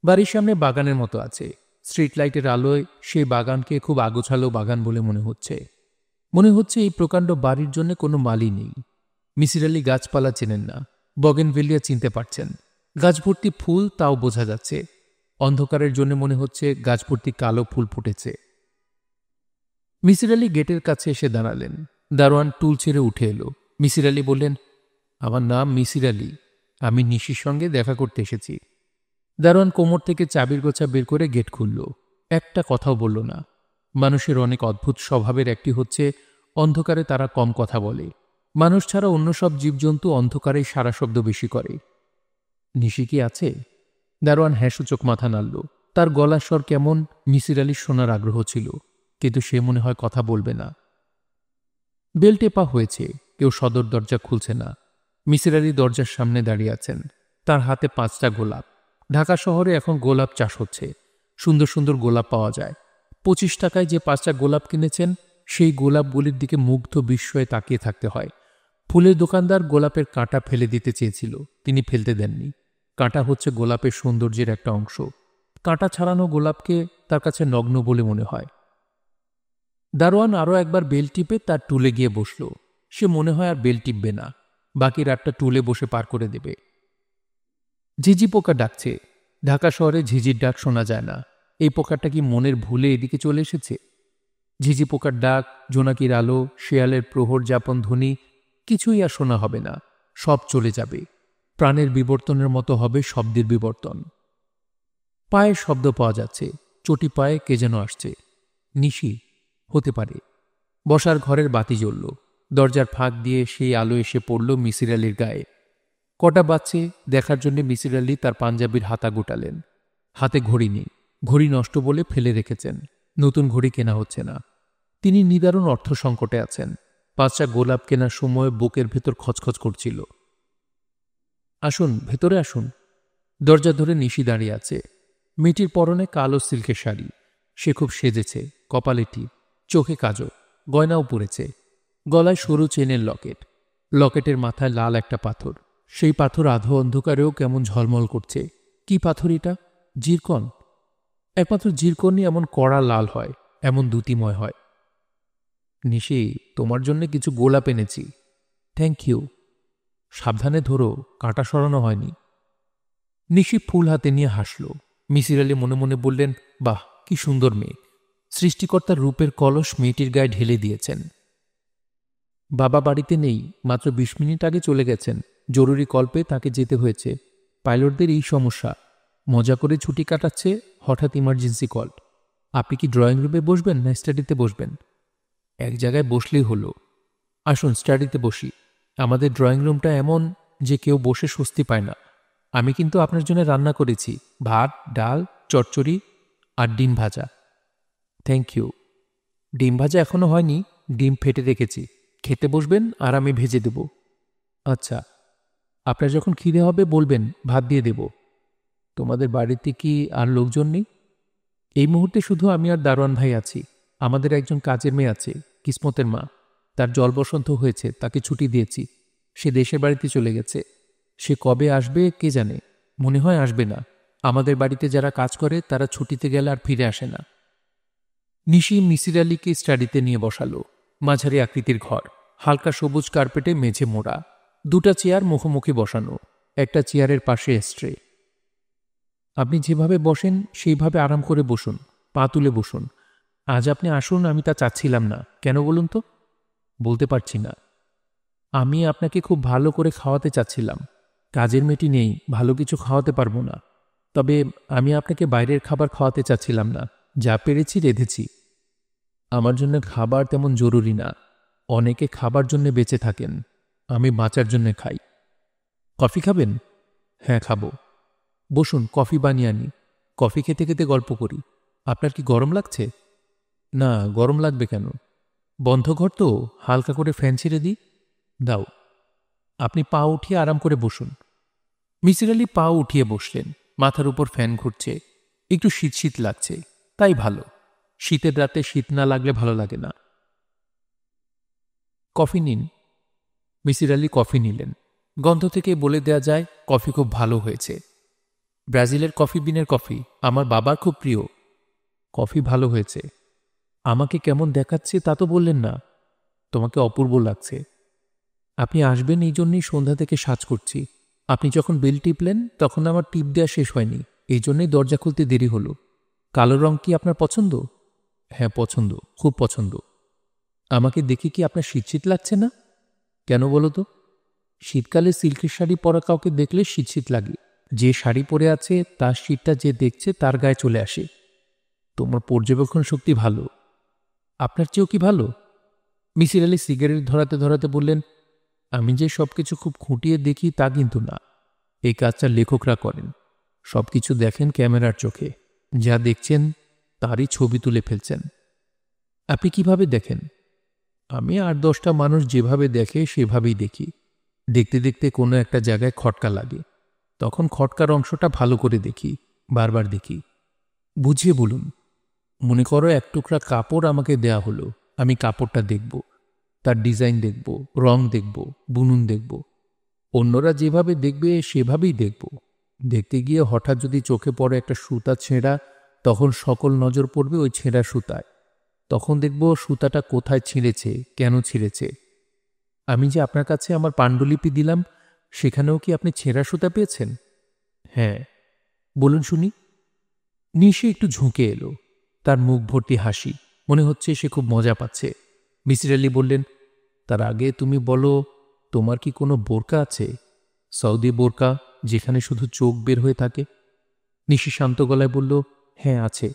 বাড়ির সামনে বাগানের মতো আছে। স্ট্রিট লাইটের আলোয় সেই বাগানকে খুব আগোছালো বাগান বলে মনে হচ্ছে। মনে হচ্ছে এই প্রকাণ্ড বাড়ির জন্য কোনো মালি নেই। মিসির আলি গাছপালা চেনেন না, বগেনভেলিয়া চিনতে পারছেন। গাছ ভর্তি ফুল, তাও বোঝা যাচ্ছে। অন্ধকারের জন্য মনে হচ্ছে গাছ ভর্তি কালো ফুল ফুটেছে। মিসির আলি গেটের কাছে এসে দাঁড়ালেন। দারোয়ান টুল ছেড়ে উঠে এলো। মিসির আলি বললেন, আমার নাম মিসির আলি। আমি নিশির সঙ্গে দেখা করতে এসেছি। দারোয়ান কোমর থেকে চাবির গোছা বের করে গেট খুলল। একটা কথাও বলল না। মানুষের অনেক অদ্ভুত স্বভাবের একটি হচ্ছে অন্ধকারে তারা কম কথা বলে। মানুষ ছাড়া অন্য সব জীবজন্তু অন্ধকারেই সারা শব্দ বেশি করে। নিশি কি আছে? দারোয়ান হ্যাঁসূচক মাথা নাড়ল। তার গলার স্বর কেমন মিসির আলির শোনার আগ্রহ ছিল, কিন্তু সে মনে হয় কথা বলবে না। বেল টেপা হয়েছে, কেউ সদর দরজা খুলছে না। মিসির আলি দরজার সামনে দাঁড়িয়ে আছেন। তার হাতে 5টা গোলাপ। ঢাকা শহরে এখন গোলাপ চাষ হচ্ছে। সুন্দর সুন্দর গোলাপ পাওয়া যায়। 25 টাকায় যে 5টা গোলাপ কিনেছেন, সেই গোলাপগুলির দিকে মুগ্ধ বিস্ময়ে তাকিয়ে থাকতে হয়। ফুলের দোকানদার গোলাপের কাঁটা ফেলে দিতে চেয়েছিল, তিনি ফেলতে দেননি। কাঁটা হচ্ছে গোলাপের সৌন্দর্যের একটা অংশ। কাঁটা ছাড়ানো গোলাপকে তার কাছে নগ্ন বলে মনে হয়। দারোয়ান আরও একবার বেল টিপে তার টুলে গিয়ে বসল। সে মনে হয় আর বেল টিপবে না, বাকি রাতটা টুলে বসে পার করে দেবে। ঝিঝি পোকা ডাকছে। ঢাকা শহরে ঝিঝির ডাক শোনা যায় না। এই পোকাটা কি মনের ভুলে এদিকে চলে এসেছে? ঝিঝি পোকার ডাক, জোনাকির আলো, শেয়ালের প্রহর যাপন ধ্বনি কিছুই আর শোনা হবে না। সব চলে যাবে। প্রাণের বিবর্তনের মতো হবে শব্দের বিবর্তন। পায়ের শব্দ পাওয়া যাচ্ছে। চটি পায়ে কে যেন আসছে। নিশি হতে পারে। বসার ঘরের বাতি জ্বলল। দরজার ফাঁক দিয়ে সেই আলো এসে পড়ল মিসির আলির গায়ে। কটা বাজছে দেখার জন্য মিসির আলি তার পাঞ্জাবির হাতা গোটালেন। হাতে ঘড়ি নেই। ঘড়ি নষ্ট বলে ফেলে রেখেছেন। নতুন ঘড়ি কেনা হচ্ছে না। তিনি নিদারুণ অর্থ সংকটে আছেন। 5টা গোলাপ কেনার সময় বুকের ভেতর খচখচ করছিল। আসুন, ভেতরে আসুন। দরজা ধরে নিশি দাঁড়িয়ে আছে। মেয়েটির পরনে কালো সিল্কের শাড়ি। সে খুব সেজেছে। কপালে টিপ, চোখে কাজল, গয়নাও পরেছে। গলায় সরু চেনের লকেট। লকেটের মাথায় লাল একটা পাথর। সেই পাথর আধো অন্ধকারেও কেমন ঝলমল করছে। কি পাথর এটা? জিরকন। একমাত্র জিরকনই এমন কড়া লাল হয়, এমন দ্যুতিময় হয়। নিশি, তোমার জন্য কিছু গোলাপ এনেছি। Thank you. সাবধানে ধরো, কাঁটা সরানো হয়নি। নিশি ফুল হাতে নিয়ে হাসল। মিসির আলি মনে মনে বললেন, বাহ, কি সুন্দর মেয়ে। সৃষ্টিকর্তার রূপের কলস মেয়েটির গায়ে ঢেলে দিয়েছেন। বাবা বাড়িতে নেই, মাত্র 20 মিনিট আগে চলে গেছেন। জরুরি কল্পে তাকে যেতে হয়েছে। পাইলটদের এই সমস্যা। মজা করে ছুটি কাটাচ্ছে, হঠাৎ ইমার্জেন্সি কল। আপনি কি ড্রয়িং রুমে বসবেন না স্টাডিতে বসবেন? এক জায়গায় বসলেই হলো। আসুন, স্টাডিতে বসি। আমাদের ড্রয়িং রুমটা এমন যে কেউ বসে স্বস্তি পায় না। আমি কিন্তু আপনার জন্য রান্না করেছি, ভাত, ডাল, চচ্চড়ি আর ডিম ভাজা। Thank you. ডিম ভাজা এখনো হয়নি, ডিম ফেটে রেখেছি। খেতে বসবেন আর আমি ভেজে দেব। আচ্ছা, আপনার যখন খিদে হবে বলবেন, ভাত দিয়ে দেব। তোমাদের বাড়িতে কি আর লোকজন নেই? এই মুহূর্তে শুধু আমি আর দারোয়ান ভাই আছি। আমাদের একজন কাজের মেয়ে আছে, কিসমতের মা। তার জলবসন্ত হয়েছে, তাকে ছুটি দিয়েছি। সে দেশের বাড়িতে চলে গেছে। সে কবে আসবে কে জানে। মনে হয় আসবে না। আমাদের বাড়িতে যারা কাজ করে তারা ছুটিতে গেলে আর ফিরে আসে না। নিশি মিসির আলিকে স্টাডিতে নিয়ে বসালো। মাঝারি আকৃতির ঘর, হালকা সবুজ কার্পেটে মেঝে মোড়া। 2টা চেয়ার মুখোমুখি বসানো। একটা চেয়ারের পাশে স্ট্রে। আপনি যেভাবে বসেন সেইভাবে আরাম করে বসুন। পা তুলে বসুন। আজ আপনি আসুন, আমি তা চাচ্ছিলাম না। কেন বলুন তো? বলতে পারছি না। আমি আপনাকে খুব ভালো করে খাওয়াতে চাচ্ছিলাম। কাজের মেয়েটি নেই, ভালো কিছু খাওয়াতে পারবো না। তবে আমি আপনাকে বাইরের খাবার খাওয়াতে চাচ্ছিলাম না। যা পেরেছি রেঁধেছি। আমার জন্য খাবার তেমন জরুরি না। অনেকে খাবার জন্য বেঁচে থাকেন। আমি বাঁচার জন্য খাই। কফি খাবেন? হ্যাঁ, খাবো। বসুন, কফি বানিয়ে আনি। কফি খেতে খেতে গল্প করি। আপনার কি গরম লাগছে? না, গরম লাগবে কেন? বন্ধ ঘর তো, হালকা করে ফ্যান ছেড়ে দিই। দাও। আপনি পা উঠিয়ে আরাম করে বসুন। মিসির আলি পা উঠিয়ে বসলেন। মাথার উপর ফ্যান ঘুরছে। একটু শীত শীত লাগছে, তাই ভালো। শীতের রাতে শীত না লাগলে ভালো লাগে না। কফি নিন। মিসির আলি কফি নিলেন। গন্ধ থেকে বলে দেয়া যায় কফি খুব ভালো হয়েছে। ব্রাজিলের কফি বিনের কফি, আমার বাবার খুব প্রিয়। কফি ভালো হয়েছে। আমাকে কেমন দেখাচ্ছে তা তো বললেন না। তোমাকে অপূর্ব লাগছে। আপনি আসবেন এই জন্যই সন্ধ্যা থেকে সাজ করছি। আপনি যখন বেল টিপলেন তখন আমার টিপ দেওয়া শেষ হয়নি, এই জন্যই দরজা খুলতে দেরি হলো। কালো রং কি আপনার পছন্দ? হ্যাঁ, পছন্দ, খুব পছন্দ। আমাকে দেখে কি আপনার শীত শীত লাগছে না? কেন বলো তো? শীতকালে সিল্কের শাড়ি পরা কাউকে দেখলে শীত শীত লাগে। যে শাড়ি পরে আছে তার শীতটা যে দেখছে তার গায়ে চলে আসে। তোমার পর্যবেক্ষণ শক্তি ভালো। আপনার চেয়েও কি ভালো? মিসির আলি সিগারেট ধরাতে ধরাতে বললেন, আমি যে সবকিছু খুব খুঁটিয়ে দেখি তা কিন্তু না। এই কাজটা লেখকরা করেন। সবকিছু দেখেন ক্যামেরার চোখে। যা দেখছেন তারই ছবি তুলে ফেলছেন। আপনি কিভাবে দেখেন? আমি 8-10টা মানুষ যেভাবে দেখে সেভাবেই দেখি। দেখতে দেখতে কোনো একটা জায়গায় খটকা লাগে, তখন খটকার অংশটা ভালো করে দেখি, বারবার দেখি। বুঝিয়ে বলুন। মনে করো এক টুকরা কাপড় আমাকে দেয়া হলো। আমি কাপড়টা দেখব, তার ডিজাইন দেখব, রং দেখব, বুনুন দেখব। অন্যরা যেভাবে দেখবে সেভাবেই দেখব। দেখতে গিয়ে হঠাৎ যদি চোখে পড়ে একটা সুতা ছেঁড়া, তখন সকল নজর পড়বে ওই ছেঁড়া সুতায়। তখন দেখব সুতাটা কোথায় ছিঁড়েছে, কেন ছিঁড়েছে। আমি যে আপনার কাছে আমার পাণ্ডুলিপি দিলাম, সেখানেও কি আপনি ছেঁড়া সুতা পেয়েছেন? হ্যাঁ। বলুন শুনি। নিশি একটু ঝুঁকে এলো, তার মুখ ভর্তি হাসি, মনে হচ্ছে সে খুব মজা পাচ্ছে। মিসির আলি বললেন, তার আগে তুমি বলো, তোমার কি কোনো বোরকা আছে? সৌদি বোরকা, যেখানে শুধু চোখ বের হয়ে থাকে। নিশি শান্ত গলায় বলল, হ্যাঁ আছে।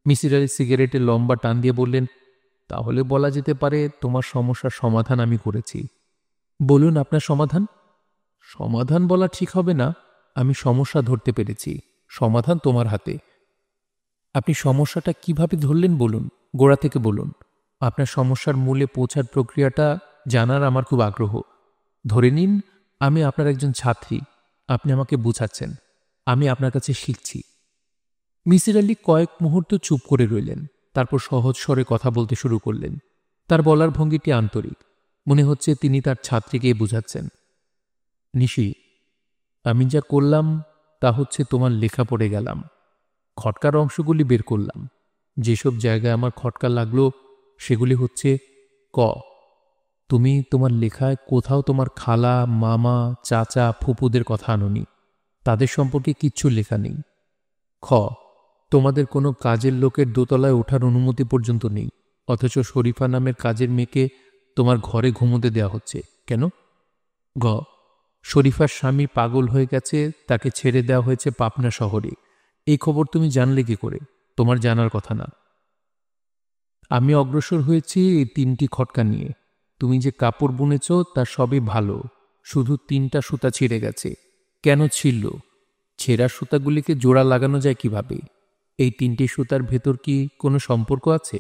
মিসির আলি সিগারেটে লম্বা টান দিয়ে বললেন, তাহলে বলা যেতে পারে তোমার সমস্যার সমাধান আমি করেছি। বলুন আপনার সমাধান। সমাধান বলা ঠিক হবে না, আমি সমস্যা ধরতে পেরেছি, সমাধান তোমার হাতে। আপনি সমস্যাটা কিভাবে ধরলেন বলুন, গোড়া থেকে বলুন। আপনার সমস্যার মূলে পৌঁছার প্রক্রিয়াটা জানার আমার খুব আগ্রহ। ধরে নিন আমি আপনার একজন ছাত্রী, আপনি আমাকে বুঝাচ্ছেন, আমি আপনার কাছে শিখছি। মিসির আলি কয়েক মুহূর্ত চুপ করে রইলেন, তারপর সহজ স্বরে কথা বলতে শুরু করলেন। তার বলার ভঙ্গিটি আন্তরিক, মনে হচ্ছে তিনি তার ছাত্রীকে বুঝাচ্ছেন। নিশি, আমি যা করলাম তা হচ্ছে তোমার লেখা পড়ে গেলাম, খটকার অংশগুলি বের করলাম। যেসব জায়গায় আমার খটকা লাগলো সেগুলি হচ্ছে: ক, তুমি তোমার লেখায় কোথাও তোমার খালা, মামা, চাচা, ফুপুদের কথা আনোনি, তাদের সম্পর্কে কিচ্ছু লেখা নেই। খ, তোমাদের কোনো কাজের লোকের দোতলায় ওঠার অনুমতি পর্যন্ত নেই, অথচ শরীফা নামের কাজের মেয়েকে তোমার ঘরে ঘুমোতে দেওয়া হচ্ছে কেন? গ, শরীফার স্বামী পাগল হয়ে গেছে, তাকে ছেড়ে দেওয়া হয়েছে পাবনা শহরে। এই খবর তুমি জানলে কি করে? তোমার জানার কথা না। আমি অগ্রসর হয়েছি এই 3টি খটকা নিয়ে। তুমি যে কাপড় বুনেছ তা সবই ভালো, শুধু 3টা সুতা ছিঁড়ে গেছে। কেন ছিঁড়ল? ছেঁড়া সুতাগুলিকে জোড়া লাগানো যায় কিভাবে? এই 3টি সুতার ভেতর কি কোনো সম্পর্ক আছে?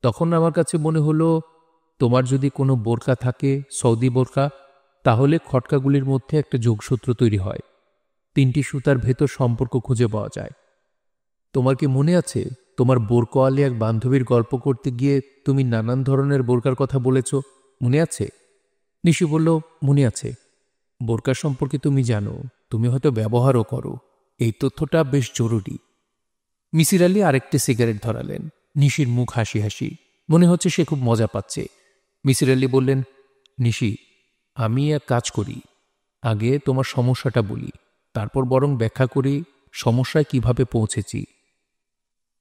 তখন আমার কাছে মনে হলো, তোমার যদি কোনো বোরকা থাকে, সৌদি বোরকা, তাহলে খটকাগুলির মধ্যে একটা যোগসূত্র তৈরি হয়, 3টি সুতার ভেতর সম্পর্ক খুঁজে পাওয়া যায়। তোমার কি মনে আছে, তোমার বোরকাওয়ালি এক বান্ধবীর গল্প করতে গিয়ে তুমি নানান ধরনের বোরকার কথা বলেছ, মনে আছে? নিশি বলল, মনে আছে। বোরকা সম্পর্কে তুমি জানো, তুমি হয়তো ব্যবহারও করো, এই তথ্যটা বেশ জরুরি। মিসির আলি আরেকটি সিগারেট ধরালেন। নিশির মুখ হাসি হাসি, মনে হচ্ছে সে খুব মজা পাচ্ছে। মিসির আলি বললেন, নিশি, আমি এক কাজ করি, আগে তোমার সমস্যাটা বলি, তারপর বরং ব্যাখ্যা করি সমস্যায় কিভাবে পৌঁছেছি।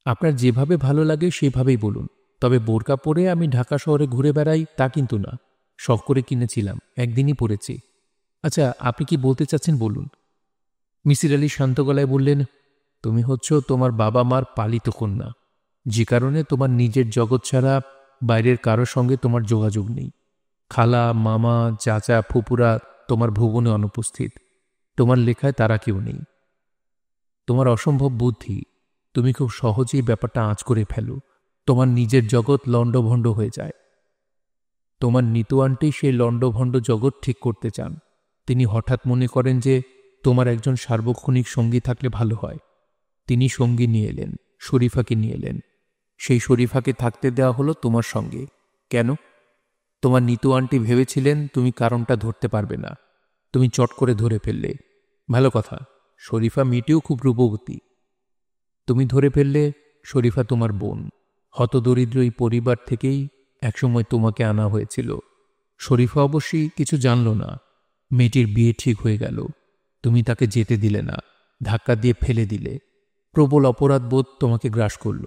আপনার যেভাবে ভালো লাগে সেভাবেই বলুন, তবে বোরকা পরে আমি ঢাকা শহরে ঘুরে বেড়াই তা কিন্তু না, শখ করে কিনেছিলাম, একদিনই পরেছি। আচ্ছা, আপনি কি বলতে চাচ্ছেন বলুন। মিসির আলি শান্ত গলায় বললেন, তুমি হচ্ছ তোমার বাবা মার পালিত কন্যা, যে কারণে তোমার নিজের জগৎ ছাড়া বাইরের কারোর সঙ্গে তোমার যোগাযোগ নেই। খালা, মামা, চাচা, ফুপুরা তোমার ভুবনে অনুপস্থিত, তোমার লেখায় তারা কেউ নেই। তোমার অসম্ভব বুদ্ধি, তুমি খুব সহজেই ব্যাপারটা আঁচ করে ফেলো, তোমার নিজের জগৎ লণ্ডভণ্ড হয়ে যায়। তোমার নিতু আন্টি সেই লণ্ডভণ্ড জগৎ ঠিক করতে চান। তিনি হঠাৎ মনে করেন যে তোমার একজন সার্বক্ষণিক সঙ্গী থাকলে ভালো হয়। তিনি সঙ্গী নিয়ে এলেন, শরীফাকে নিয়ে এলেন। সেই শরীফাকে থাকতে দেওয়া হলো তোমার সঙ্গে। কেন? তোমার নিতু আন্টি ভেবেছিলেন তুমি কারণটা ধরতে পারবে না, তুমি চট করে ধরে ফেললে। ভালো কথা, শরীফা মেয়েটিও খুব রূপবতী। তুমি ধরে ফেললে শরীফা তোমার বোন, হতদরিদ্র এই পরিবার থেকেই একসময় তোমাকে আনা হয়েছিল। শরীফা অবশ্যই কিছু জানল না, মেয়েটির বিয়ে ঠিক হয়ে গেল, তুমি তাকে যেতে দিলে না, ধাক্কা দিয়ে ফেলে দিলে। প্রবল অপরাধবোধ তোমাকে গ্রাস করল।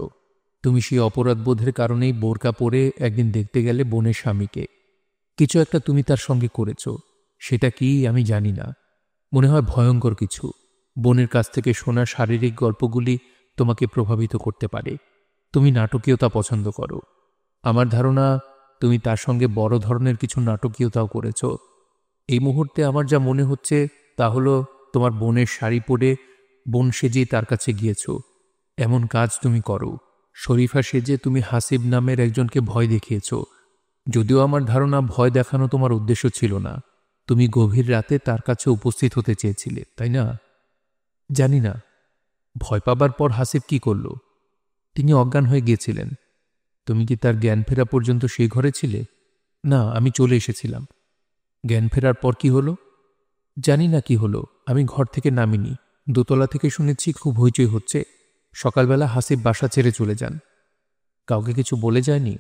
তুমি সেই অপরাধবোধের কারণেই বোরকা পরে একদিন দেখতে গেলে বোনের স্বামীকে। কিছু একটা তুমি তার সঙ্গে করেছ, সেটা কি আমি জানি না, মনে হয় ভয়ঙ্কর কিছু। বোনের কাছ থেকে শোনা শারীরিক গল্পগুলি তোমাকে প্রভাবিত করতে পারে। তুমি নাটকীয়তা পছন্দ করো, আমার ধারণা তুমি তার সঙ্গে বড় ধরনের কিছু নাটকীয়তাও করেছ। এই মুহূর্তে আমার যা মনে হচ্ছে তা হলো তোমার বোনের শাড়ি পরে বোন সেজেই তার কাছে গিয়েছ। এমন কাজ তুমি করো। শরীফা সেজে তুমি হাসিব নামের একজনকে ভয় দেখিয়েছ, যদিও আমার ধারণা ভয় দেখানো তোমার উদ্দেশ্য ছিল না। তুমি গভীর রাতে তার কাছে উপস্থিত হতে চেয়েছিলে, তাই না? জানি না। ভয় পাবার পর হাসিব কি করল? তিনি অজ্ঞান হয়ে গিয়েছিলেন। তুমি কি তার জ্ঞান ফেরা পর্যন্ত সেই ঘরে ছিলে? না, আমি চলে এসেছিলাম। জ্ঞান ফেরার পর কি হলো? জানি না কি হলো, আমি ঘর থেকে নামিনি। দোতলা থেকে শুনেছি খুব হইচই হচ্ছে। সকালবেলা হাসিব বাসা ছেড়ে চলে যান। কাউকে কিছু বলে যায়নি?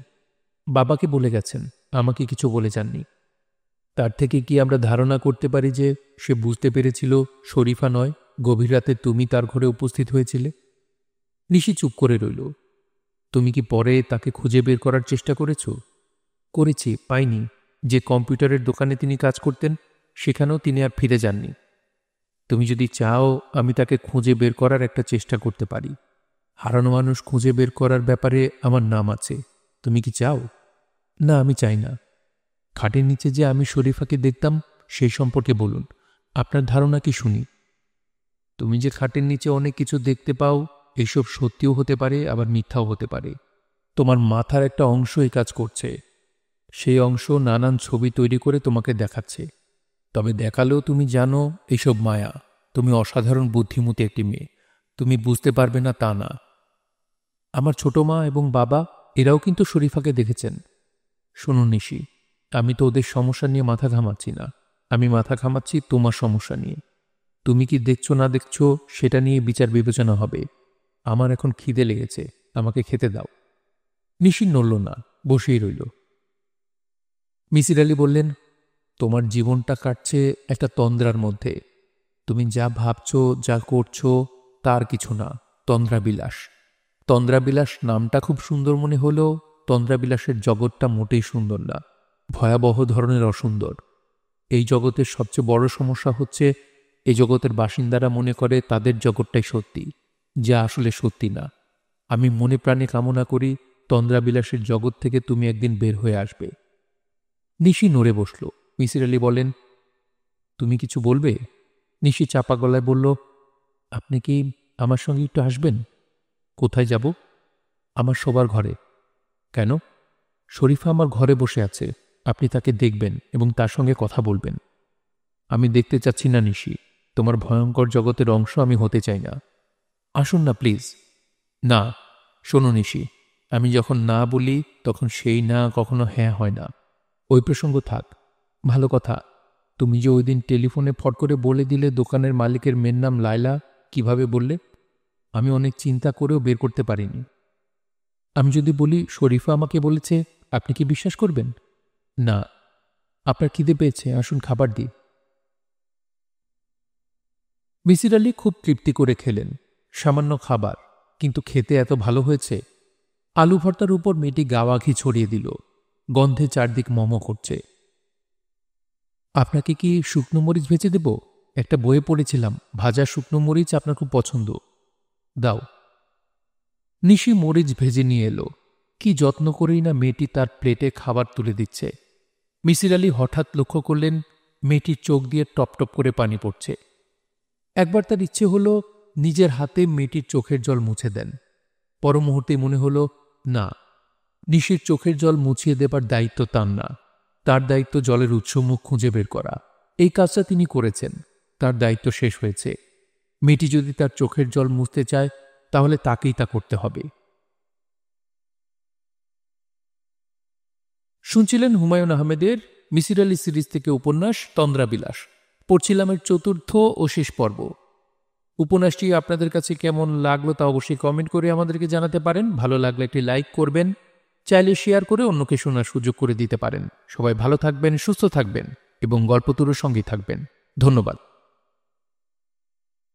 বাবাকে বলে গেছেন, আমাকে কিছু বলে যাননি। তার থেকে কি আমরা ধারণা করতে পারি যে সে বুঝতে পেরেছিল শরীফা নয়, গভীর রাতে তুমি তার ঘরে উপস্থিত হয়েছিলে? নিশি চুপ করে রইল। তুমি কি পরে তাকে খুঁজে বের করার চেষ্টা করেছ? করেছি, পাইনি। যে কম্পিউটারের দোকানে তিনি কাজ করতেন সেখানেও তিনি আর ফিরে যাননি। তুমি যদি চাও আমি তাকে খুঁজে বের করার একটা চেষ্টা করতে পারি। হারানো মানুষ খুঁজে বের করার ব্যাপারে আমার নাম আছে। তুমি কি চাও? না, আমি চাই না। খাটের নিচে যে আমি শরীফাকে দেখতাম সেই সম্পর্কে বলুন। আপনার ধারণা কি শুনি। তুমি যে খাটের নিচে অনেক কিছু দেখতে পাও, এইসব সত্যিও হতে পারে আবার মিথ্যাও হতে পারে। তোমার মাথার একটা অংশ এই কাজ করছে। সেই অংশ নানান ছবি তৈরি করে তোমাকে দেখাচ্ছে। তবে দেখালেও তুমি জানো এইসব মায়া। তুমি অসাধারণ বুদ্ধিমতী একটি মেয়ে, তুমি বুঝতে পারবে না তা না। আমার ছোট মা এবং বাবা এরাও কিন্তু শরীফাকে দেখেছেন। শুনুন নিশি, আমি তো ওদের সমস্যা নিয়ে মাথা ঘামাচ্ছি না। আমি মাথা ঘামাচ্ছি তোমার সমস্যা নিয়ে। তুমি কি দেখছো না দেখছো সেটা নিয়ে বিচার বিবেচনা হবে। আমার এখন খিদে লেগেছে, আমাকে খেতে দাও। নিশি নড়ল না, বসেই রইল। মিসির আলি বললেন, তোমার জীবনটা কাটছে একটা তন্দ্রার মধ্যে। তুমি যা ভাবছো যা করছো তার কিছু না, তন্দ্রাবিলাস। তন্দ্রাবিলাস নামটা খুব সুন্দর মনে হলেও তন্দ্রাবিলাসের জগৎটা মোটেই সুন্দর না, ভয়াবহ ধরনের অসুন্দর। এই জগতের সবচেয়ে বড় সমস্যা হচ্ছে এই জগতের বাসিন্দারা মনে করে তাদের জগৎটাই সত্যি, যা আসলে সত্যি না। আমি মনে প্রাণে কামনা করি তন্দ্রাবিলাসের জগৎ থেকে তুমি একদিন বের হয়ে আসবে। নিশি নড়ে বসল। মিসির আলি বলেন, তুমি কিছু বলবে? নিশি চাপা গলায় বলল, আপনি কি আমার সঙ্গে একটু আসবেন? কোথায় যাব? আমার শোবার ঘরে। কেন? শরীফা আমার ঘরে বসে আছে, আপনি তাকে দেখবেন এবং তার সঙ্গে কথা বলবেন। আমি দেখতে চাচ্ছি না নিশি, তোমার ভয়ঙ্কর জগতের অংশ আমি হতে চাই না। আসুন না প্লিজ। না, শোনো নিশি, আমি যখন না বলি তখন সেই না কখনো হ্যাঁ হয় না। ওই প্রসঙ্গ থাক। ভালো কথা, তুমি যে ওই দিন টেলিফোনে ফট করে বলে দিলে দোকানের মালিকের মেয়ের নাম লায়লা, কিভাবে বললে? আমি অনেক চিন্তা করেও বের করতে পারিনি। আমি যদি বলি শরীফা আমাকে বলেছে, আপনি কি বিশ্বাস করবেন? না। আপনার খিদে পেয়েছে, আসুন খাবার দিই। মিসির আলি খুব তৃপ্তি করে খেলেন। সামান্য খাবার, কিন্তু খেতে এত ভালো হয়েছে। আলু ভর্তার উপর মেয়েটি গাওয়া ঘি ছড়িয়ে দিল। গন্ধে চারদিক মম করছে। আপনাকে কি শুকনো মরিচ ভেজে দেব? একটা বইয়ে পড়েছিলাম ভাজা শুকনো মরিচ আপনার খুব পছন্দ। দাও। নিশি মরিচ ভেজে নিয়ে এলো। কি যত্ন করেই না মেয়েটি তার প্লেটে খাবার তুলে দিচ্ছে। মিসির আলি হঠাৎ লক্ষ্য করলেন মেয়েটির চোখ দিয়ে টপ টপ করে পানি পড়ছে। একবার তার ইচ্ছে হলো নিজের হাতে মেয়েটির চোখের জল মুছে দেন। পর মুহূর্তে মনে হলো, না, নিশির চোখের জল মুছিয়ে দেবার দায়িত্ব তার না। তার দায়িত্ব জলের উৎসমুখ খুঁজে বের করা। এই কাজটা তিনি করেছেন, তার দায়িত্ব শেষ হয়েছে। মেয়েটি যদি তার চোখের জল মুছতে চায় তাহলে তাকেই তা করতে হবে। শুনছিলেন হুমায়ুন আহমেদের মিসির আলি সিরিজ থেকে উপন্যাস তন্দ্রাবিলাস। পড়ছিলাম এর চতুর্থ ও শেষ পর্ব। উপন্যাসটি আপনাদের কাছে কেমন লাগলো তা অবশ্যই কমেন্ট করে আমাদেরকে জানাতে পারেন। ভালো লাগলে একটি লাইক করবেন, চাইলে শেয়ার করে অন্যকে শোনার সুযোগ করে দিতে পারেন। সবাই ভালো থাকবেন, সুস্থ থাকবেন এবং গল্পতুরোর সঙ্গী থাকবেন। ধন্যবাদ।